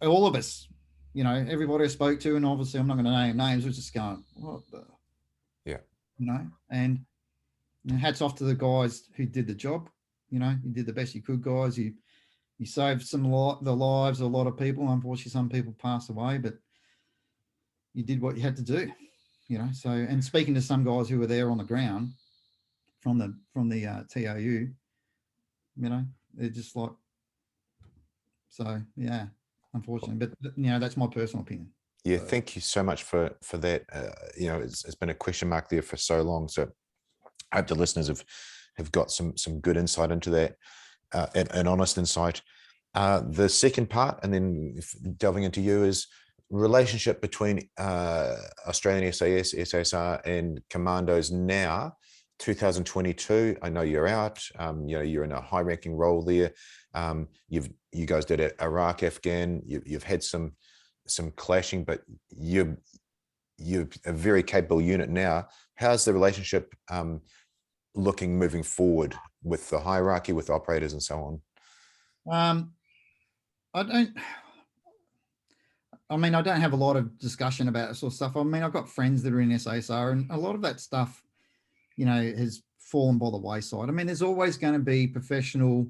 S2: all of us, you know, everybody I spoke to, and obviously I'm not going to name names, was just going, what the, you know. And, you know, hats off to the guys who did the job. You know, you did the best you could, guys. You saved the lives of a lot of people. Unfortunately, some people passed away, but you did what you had to do, you know. So, and speaking to some guys who were there on the ground from the TAU, you know, they're just like, so yeah, unfortunately, but you know, that's my personal opinion.
S1: Yeah, thank you so much for that. You know, it's been a question mark there for so long. So I hope the listeners have got some good insight into that, and honest insight. The second part, and then delving into you, is relationship between Australian SAS, SASR, and Commandos now, 2022. I know you're out. You know, you're in a high-ranking role there. You guys did Iraq, Afghan. You've had some clashing, but you're a very capable unit now. How's the relationship looking moving forward with the hierarchy, with operators, and so on?
S2: I mean, I don't have a lot of discussion about that sort of stuff. I mean, I've got friends that are in SASR, and a lot of that stuff, you know, has fallen by the wayside. I mean, there's always going to be professional,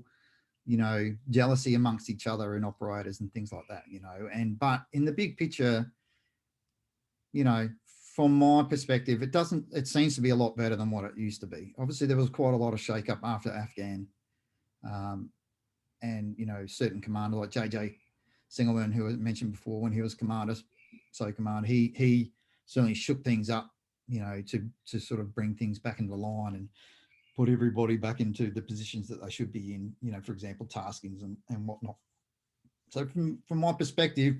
S2: jealousy amongst each other and operators and things like that, but in the big picture, from my perspective, it seems to be a lot better than what it used to be. Obviously, there was quite a lot of shake up after Afghan. And, certain commander like JJ Singleman, who was mentioned before, when he was commander, he certainly shook things up, to sort of bring things back into line and put everybody back into the positions that they should be in, for example, taskings and whatnot. So from my perspective,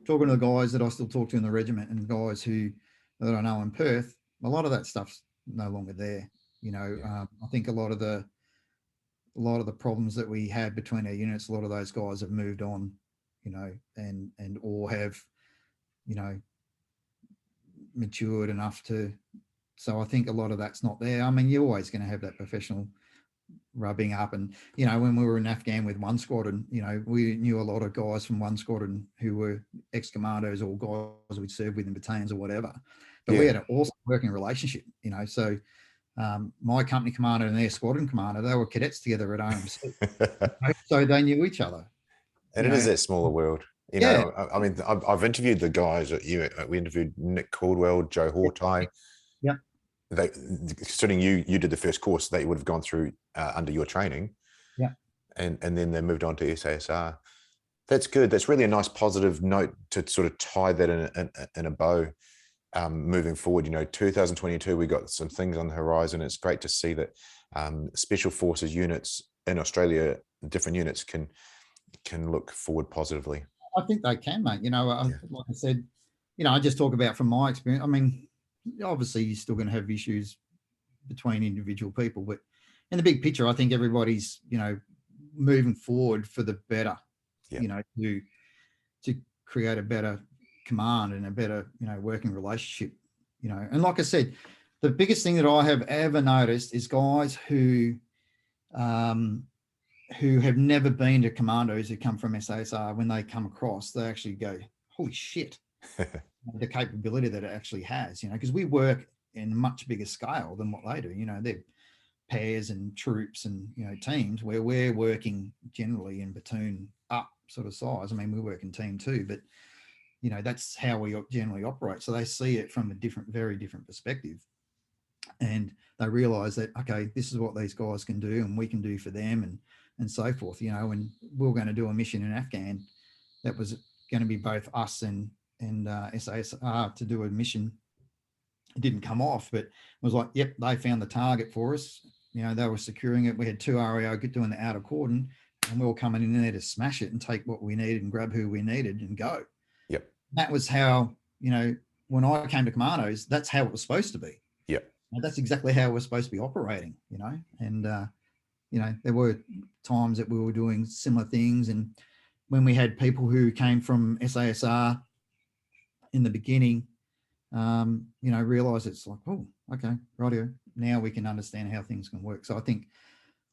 S2: talking to the guys that I still talk to in the regiment and guys that I know in Perth, a lot of that stuff's no longer there. I think a lot of the problems that we had between our units, a lot of those guys have moved on, and or have, matured enough to. So I think a lot of that's not there. I mean, you're always going to have that professional rubbing up, and when we were in Afghan with one squadron, we knew a lot of guys from one squadron who were ex-commandos or guys we'd served with in battalions or whatever, but we had an awesome working relationship. So my company commander and their squadron commander, they were cadets together at RMC, so they knew each other.
S1: And it is that smaller world. I mean, I've interviewed the guys we interviewed Nick Caldwell, Joe Hortai.
S2: Yeah.
S1: Considering you did the first course, they would have gone through under your training.
S2: Yeah.
S1: And then they moved on to SASR. That's good. That's really a nice positive note to sort of tie that in a bow. Moving forward, 2022, we got some things on the horizon. It's great to see that special forces units in Australia, different units can look forward positively.
S2: I think they can, mate. Like I said, I just talk about from my experience. I mean, obviously you're still going to have issues between individual people, but in the big picture, I think everybody's, moving forward for the better, to create a better command and a better, working relationship, and like I said, the biggest thing that I have ever noticed is guys who have never been to commandos who come from SASR, when they come across, they actually go, holy shit, the capability that it actually has, because we work in a much bigger scale than what they do. They're pairs and troops and, teams, where we're working generally in platoon up sort of size. I mean, we work in team too, but that's how we generally operate. So they see it from a very different perspective, and they realize that, okay, this is what these guys can do and we can do for them, and so forth. And we were going to do a mission in Afghan that was going to be both us and SASR to do a mission. It didn't come off, but it was like, yep, they found the target for us. They were securing it. We had 2 RAO doing the outer cordon, and we were coming in there to smash it and take what we needed and grab who we needed and go.
S1: Yep.
S2: That was how, when I came to Commandos, that's how it was supposed to be.
S1: Yep.
S2: That's exactly how we're supposed to be operating, and, there were times that we were doing similar things. And when we had people who came from SASR in the beginning, realize it's like, oh, okay, rightio, now we can understand how things can work. So I think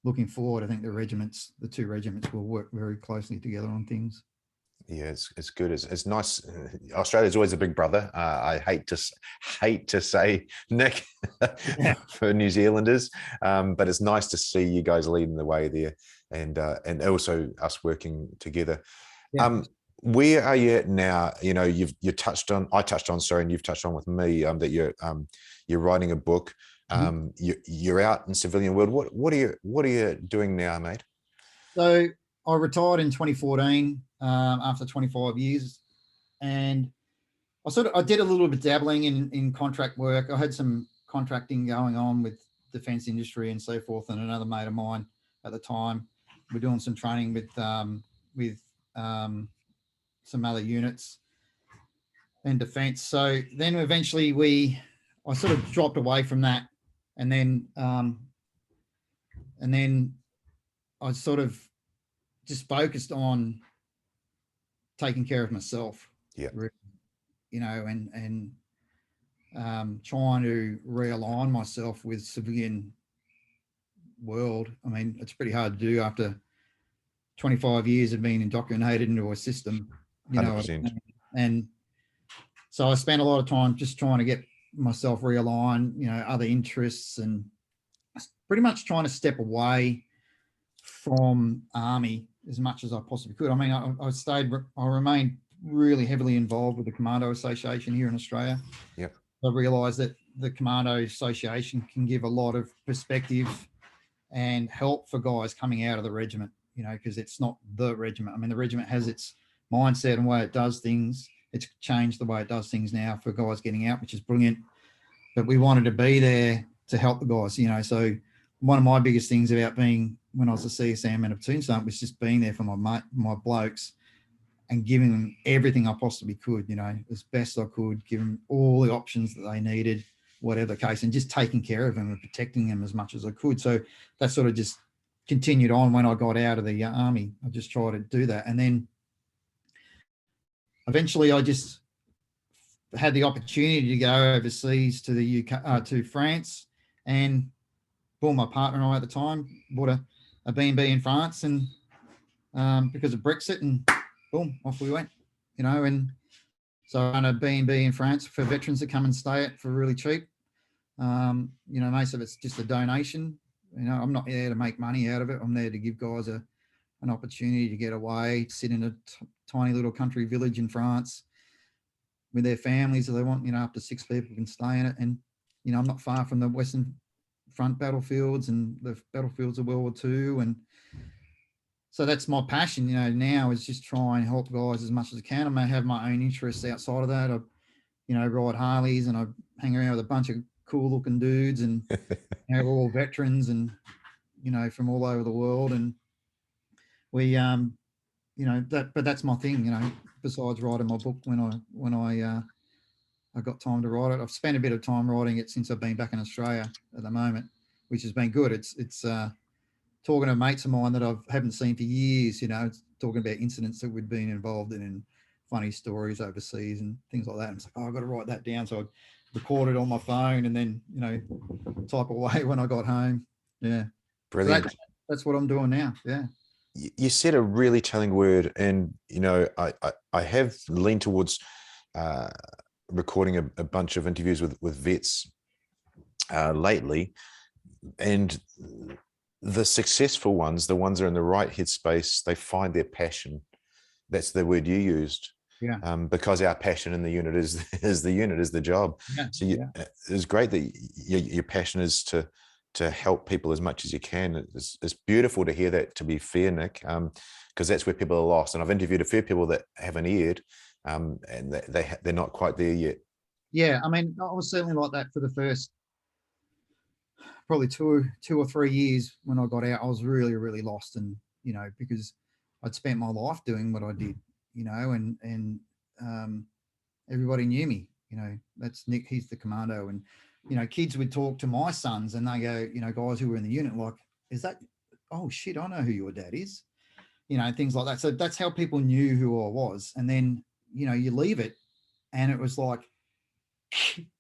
S2: looking forward, I think the two regiments will work very closely together on things.
S1: Yeah, it's good. It's nice. Australia's always a big brother. I hate to say, Nick, for New Zealanders, but it's nice to see you guys leading the way there, and also us working together. Yeah. Where are you at now? I touched on, and you've touched on with me, that you're writing a book. You're out in civilian world. What are you doing now, mate?
S2: So I retired in 2014 after 25 years, and I did a little bit of dabbling in contract work. I had some contracting going on with defence industry and so forth, and another mate of mine at the time. We're doing some training with some other units and defence. So then eventually I sort of dropped away from that, and then I sort of just focused on taking care of myself.
S1: Yeah.
S2: And trying to realign myself with civilian world. I mean, it's pretty hard to do after 25 years of being indoctrinated into a system,
S1: 100%.
S2: And so I spent a lot of time just trying to get myself realigned, other interests, and pretty much trying to step away from Army as much as I possibly could. I mean, I remained really heavily involved with the Commando Association here in Australia.
S1: Yep.
S2: I realised that the Commando Association can give a lot of perspective and help for guys coming out of the regiment, you know, because it's not the regiment. I mean, the regiment has its mindset and way it does things. It's changed the way it does things now for guys getting out, which is brilliant. But we wanted to be there to help the guys, you know. So one of my biggest things about being, when I was a CSM and a platoon sergeant, was just being there for my blokes and giving them everything I possibly could, you know, as best I could, give them all the options that they needed, whatever the case, and just taking care of them and protecting them as much as I could. So that sort of just continued on when I got out of the Army. I just tried to do that. And then eventually I just had the opportunity to go overseas to the UK, to France, and boom, my partner and I at the time bought a BnB in France, and because of Brexit, and boom, off we went, you know. And so I run a BnB in France for veterans to come and stay at for really cheap. You know, most of it's just a donation. You know, I'm not there to make money out of it. I'm there to give guys an opportunity to get away, sit in a tiny little country village in France with their families if they want, you know, up to 6 people can stay in it. And, you know, I'm not far from the Western Front battlefields and the battlefields of World War II. And so that's my passion, you know, now, is just try and help guys as much as I can. I may have my own interests outside of that. I, you know, ride Harleys and I hang around with a bunch of cool looking dudes, and you know, we're all veterans and, you know, from all over the world. And we, you know, but that's my thing, you know, besides writing my book when I got time to write it. I've spent a bit of time writing it since I've been back in Australia at the moment, which has been good. It's talking to mates of mine that I haven't seen for years, you know, it's talking about incidents that we'd been involved in and funny stories overseas and things like that. And it's like, oh, I've got to write that down. So I recorded on my phone and then, you know, type away when I got home. Yeah.
S1: Brilliant.
S2: So that's what I'm doing now. Yeah.
S1: You said a really telling word, and, you know, I have leaned towards recording a bunch of interviews with vets lately, and the successful ones, the ones that are in the right headspace, they find their passion. That's the word you used.
S2: Yeah.
S1: Because our passion in the unit is the job.
S2: Yeah.
S1: So it's great that your passion is to help people as much as you can. It's beautiful to hear that, to be fair, Nick, because that's where people are lost. And I've interviewed a few people that haven't aired, and they're not quite there yet.
S2: Yeah, I mean, I was certainly like that for the first probably two or 3 years. When I got out, I was really, really lost, and, you know, because I'd spent my life doing what I did, you know, and everybody knew me, you know, that's Nick, he's the commando. And, you know, kids would talk to my sons and they go, you know, guys who were in the unit, like, is that, oh shit, I know who your dad is, you know, things like that. So that's how people knew who I was. And then, you know, you leave it and it was like,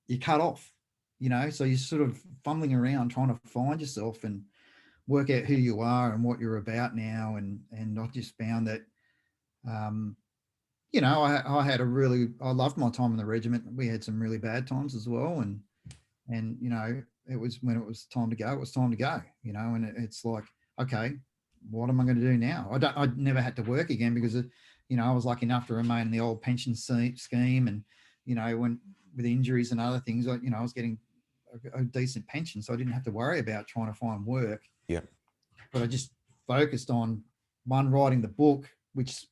S2: you cut off, you know, so you're sort of fumbling around trying to find yourself and work out who you are and what you're about now. And I just found that, you know, I loved my time in the regiment. We had some really bad times as well. And, you know, it was when it was time to go, it was time to go, you know, and it's like, okay, what am I going to do now? I never had to work again because, you know, I was lucky enough to remain in the old pension scheme. And, you know, when with injuries and other things, you know, I was getting a decent pension. So I didn't have to worry about trying to find work.
S1: Yeah.
S2: But I just focused on writing the book, which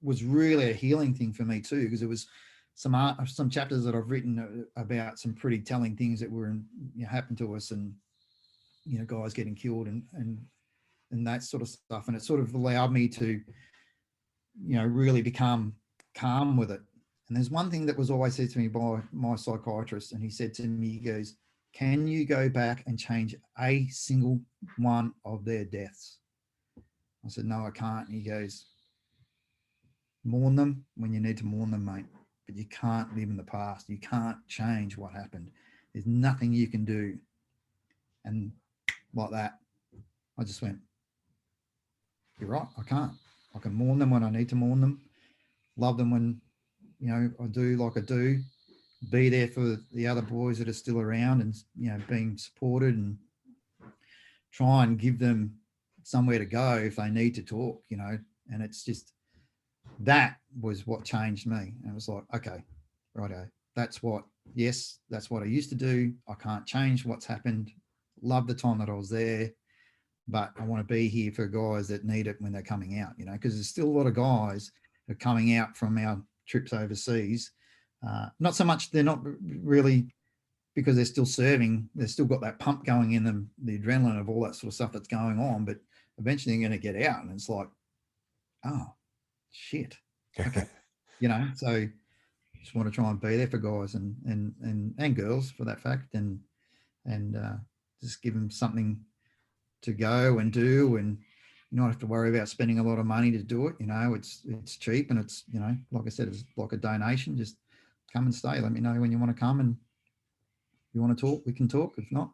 S2: was really a healing thing for me too, because it was some chapters that I've written about some pretty telling things that were happened to us, and, you know, guys getting killed and that sort of stuff. And it sort of allowed me to, you know, really become calm with it. And there's one thing that was always said to me by my psychiatrist, and he said to me, he goes, can you go back and change a single one of their deaths? I said, no, I can't. And he goes, mourn them when you need to mourn them, mate, but you can't live in the past. You can't change what happened. There's nothing you can do. And like that, I just went, you're right, I can't. I can mourn them when I need to mourn them, love them when, you know, I do like I do, be there for the other boys that are still around and, you know, being supported, and try and give them somewhere to go if they need to talk, you know. And it's just, that was what changed me. And it was like, okay, righto, that's what I used to do. I can't change what's happened. Love the time that I was there, but I want to be here for guys that need it when they're coming out, you know, because there's still a lot of guys that are coming out from our trips overseas. Not so much, they're not really, because they're still serving, they've still got that pump going in them, the adrenaline of all that sort of stuff that's going on, but eventually they're going to get out and it's like, oh, shit. Okay. You know, so just want to try and be there for guys and girls for that fact, and just give them something to go and do, and you not have to worry about spending a lot of money to do it. You know, it's cheap, and it's, you know, like I said, it's like a donation. Just come and stay. Let me know when you want to come, and if you want to talk, we can talk. If not,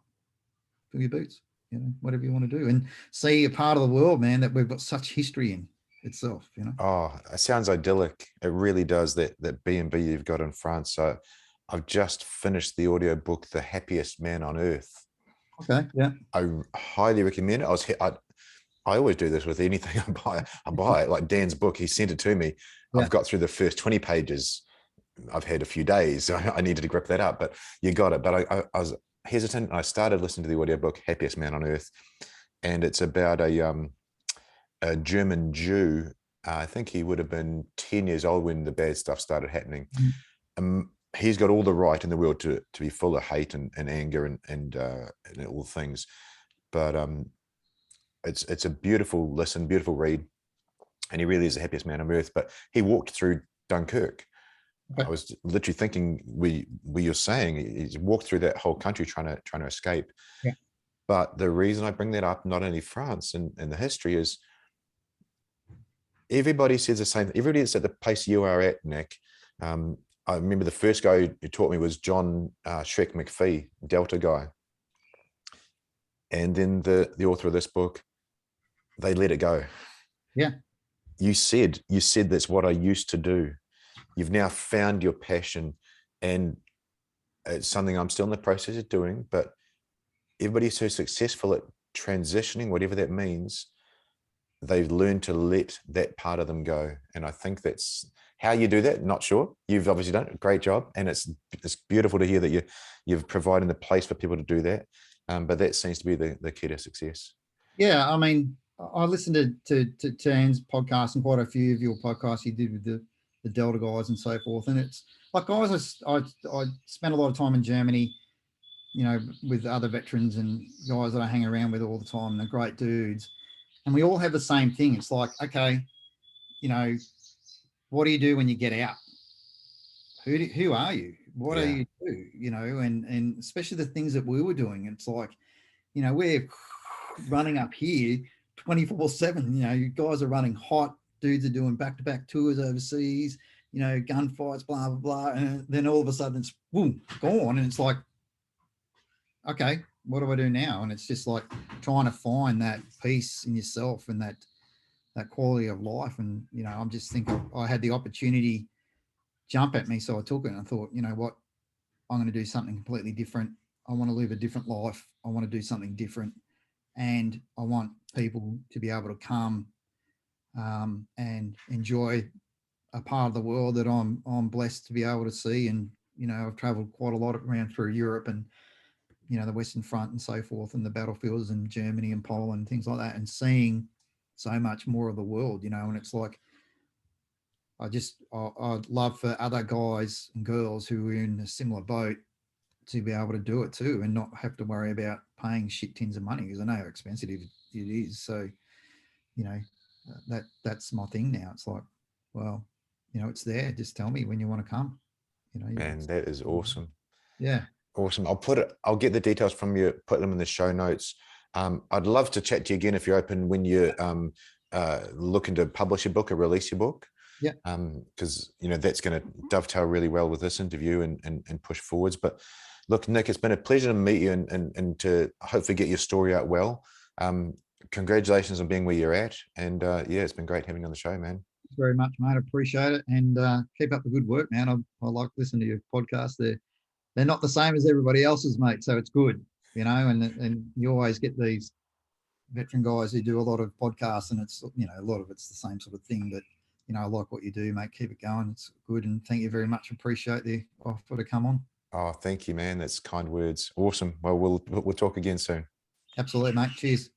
S2: fill your boots. You know, whatever you want to do, and see a part of the world, man, that we've got such history in itself, you know.
S1: Oh, it sounds idyllic. It really does, that BnB you've got in France. So I've just finished the audio book, The Happiest Man on Earth.
S2: Okay, yeah.
S1: I highly recommend it. I always do this with anything I buy it. Like Dan's book, he sent it to me. Yeah. I've got through the first 20 pages. I've had a few days, so I needed to grip that up, but you got it. But I was hesitant. I started listening to the audio book, Happiest Man on Earth, and it's about a German Jew. I think he would have been 10 years old when the bad stuff started happening. He's got all the right in the world to be full of hate and anger and all things, but it's a beautiful listen, beautiful read, and he really is the happiest man on earth. But he walked through Dunkirk. Okay. I was literally thinking, we you're saying he's walked through that whole country trying to escape.
S2: Yeah. But
S1: the reason I bring that up, not only France and the history, is everybody says the same. Everybody that's at the place you are at, Nick. I remember the first guy who taught me was John Shrek McPhee, Delta guy. And then the author of this book, they let it go.
S2: Yeah.
S1: You said that's what I used to do. You've now found your passion, and it's something I'm still in the process of doing, but everybody's so successful at transitioning, whatever that means, they've learned to let that part of them go. And I think that's how you do that. Not sure. You've obviously done a great job, and it's beautiful to hear that you've provided the place for people to do that. But that seems to be the key to success.
S2: Yeah, I mean, I listened to Dan's podcast and quite a few of your podcasts you did with the Delta guys and so forth. And it's like, guys, I spent a lot of time in Germany, you know, with other veterans and guys that I hang around with all the time. And they're great dudes. And we all have the same thing. It's like, okay, you know, what do you do when you get out? Who are you? What do you do? You know, and especially the things that we were doing. It's like, you know, we're running up here 24/7. You know, you guys are running hot. Dudes are doing back-to-back tours overseas. You know, gunfights, blah blah blah, and then all of a sudden it's boom, gone, and it's like, okay, what do I do now? And it's just like trying to find that peace in yourself and that quality of life. And, you know, I'm just thinking I had the opportunity jump at me. So I took it and I thought, you know what, I'm going to do something completely different. I want to live a different life. I want to do something different. And I want people to be able to come and enjoy a part of the world that I'm blessed to be able to see. And, you know, I've traveled quite a lot around through Europe and, you know, the Western Front and so forth, and the battlefields in Germany and Poland and things like that, and seeing so much more of the world, you know. And it's like, I'd love for other guys and girls who are in a similar boat to be able to do it too, and not have to worry about paying shit tins of money, because I know how expensive it is. So, you know, that's my thing now. It's like, well, you know, it's there. Just tell me when you want to come. You know,
S1: man, that is awesome.
S2: Yeah.
S1: Awesome. I'll get the details from you, put them in the show notes. I'd love to chat to you again if you're open when you're looking to publish a book or release your book.
S2: Yeah.
S1: Because, you know, that's going to dovetail really well with this interview and push forwards. But look, Nick, it's been a pleasure to meet you and to hopefully get your story out well. Congratulations on being where you're at. And yeah, it's been great having you on the show, man.
S2: Thanks very much, mate. I appreciate it. And keep up the good work, man. I like listening to your podcast. They're not the same as everybody else's, mate. So it's good, you know, and you always get these veteran guys who do a lot of podcasts, and it's, you know, a lot of it's the same sort of thing, but, you know, I like what you do, mate. Keep it going. It's good. And thank you very much. Appreciate the offer to come on.
S1: Oh, thank you, man. That's kind words. Awesome. Well, we'll talk again soon.
S2: Absolutely, mate. Cheers.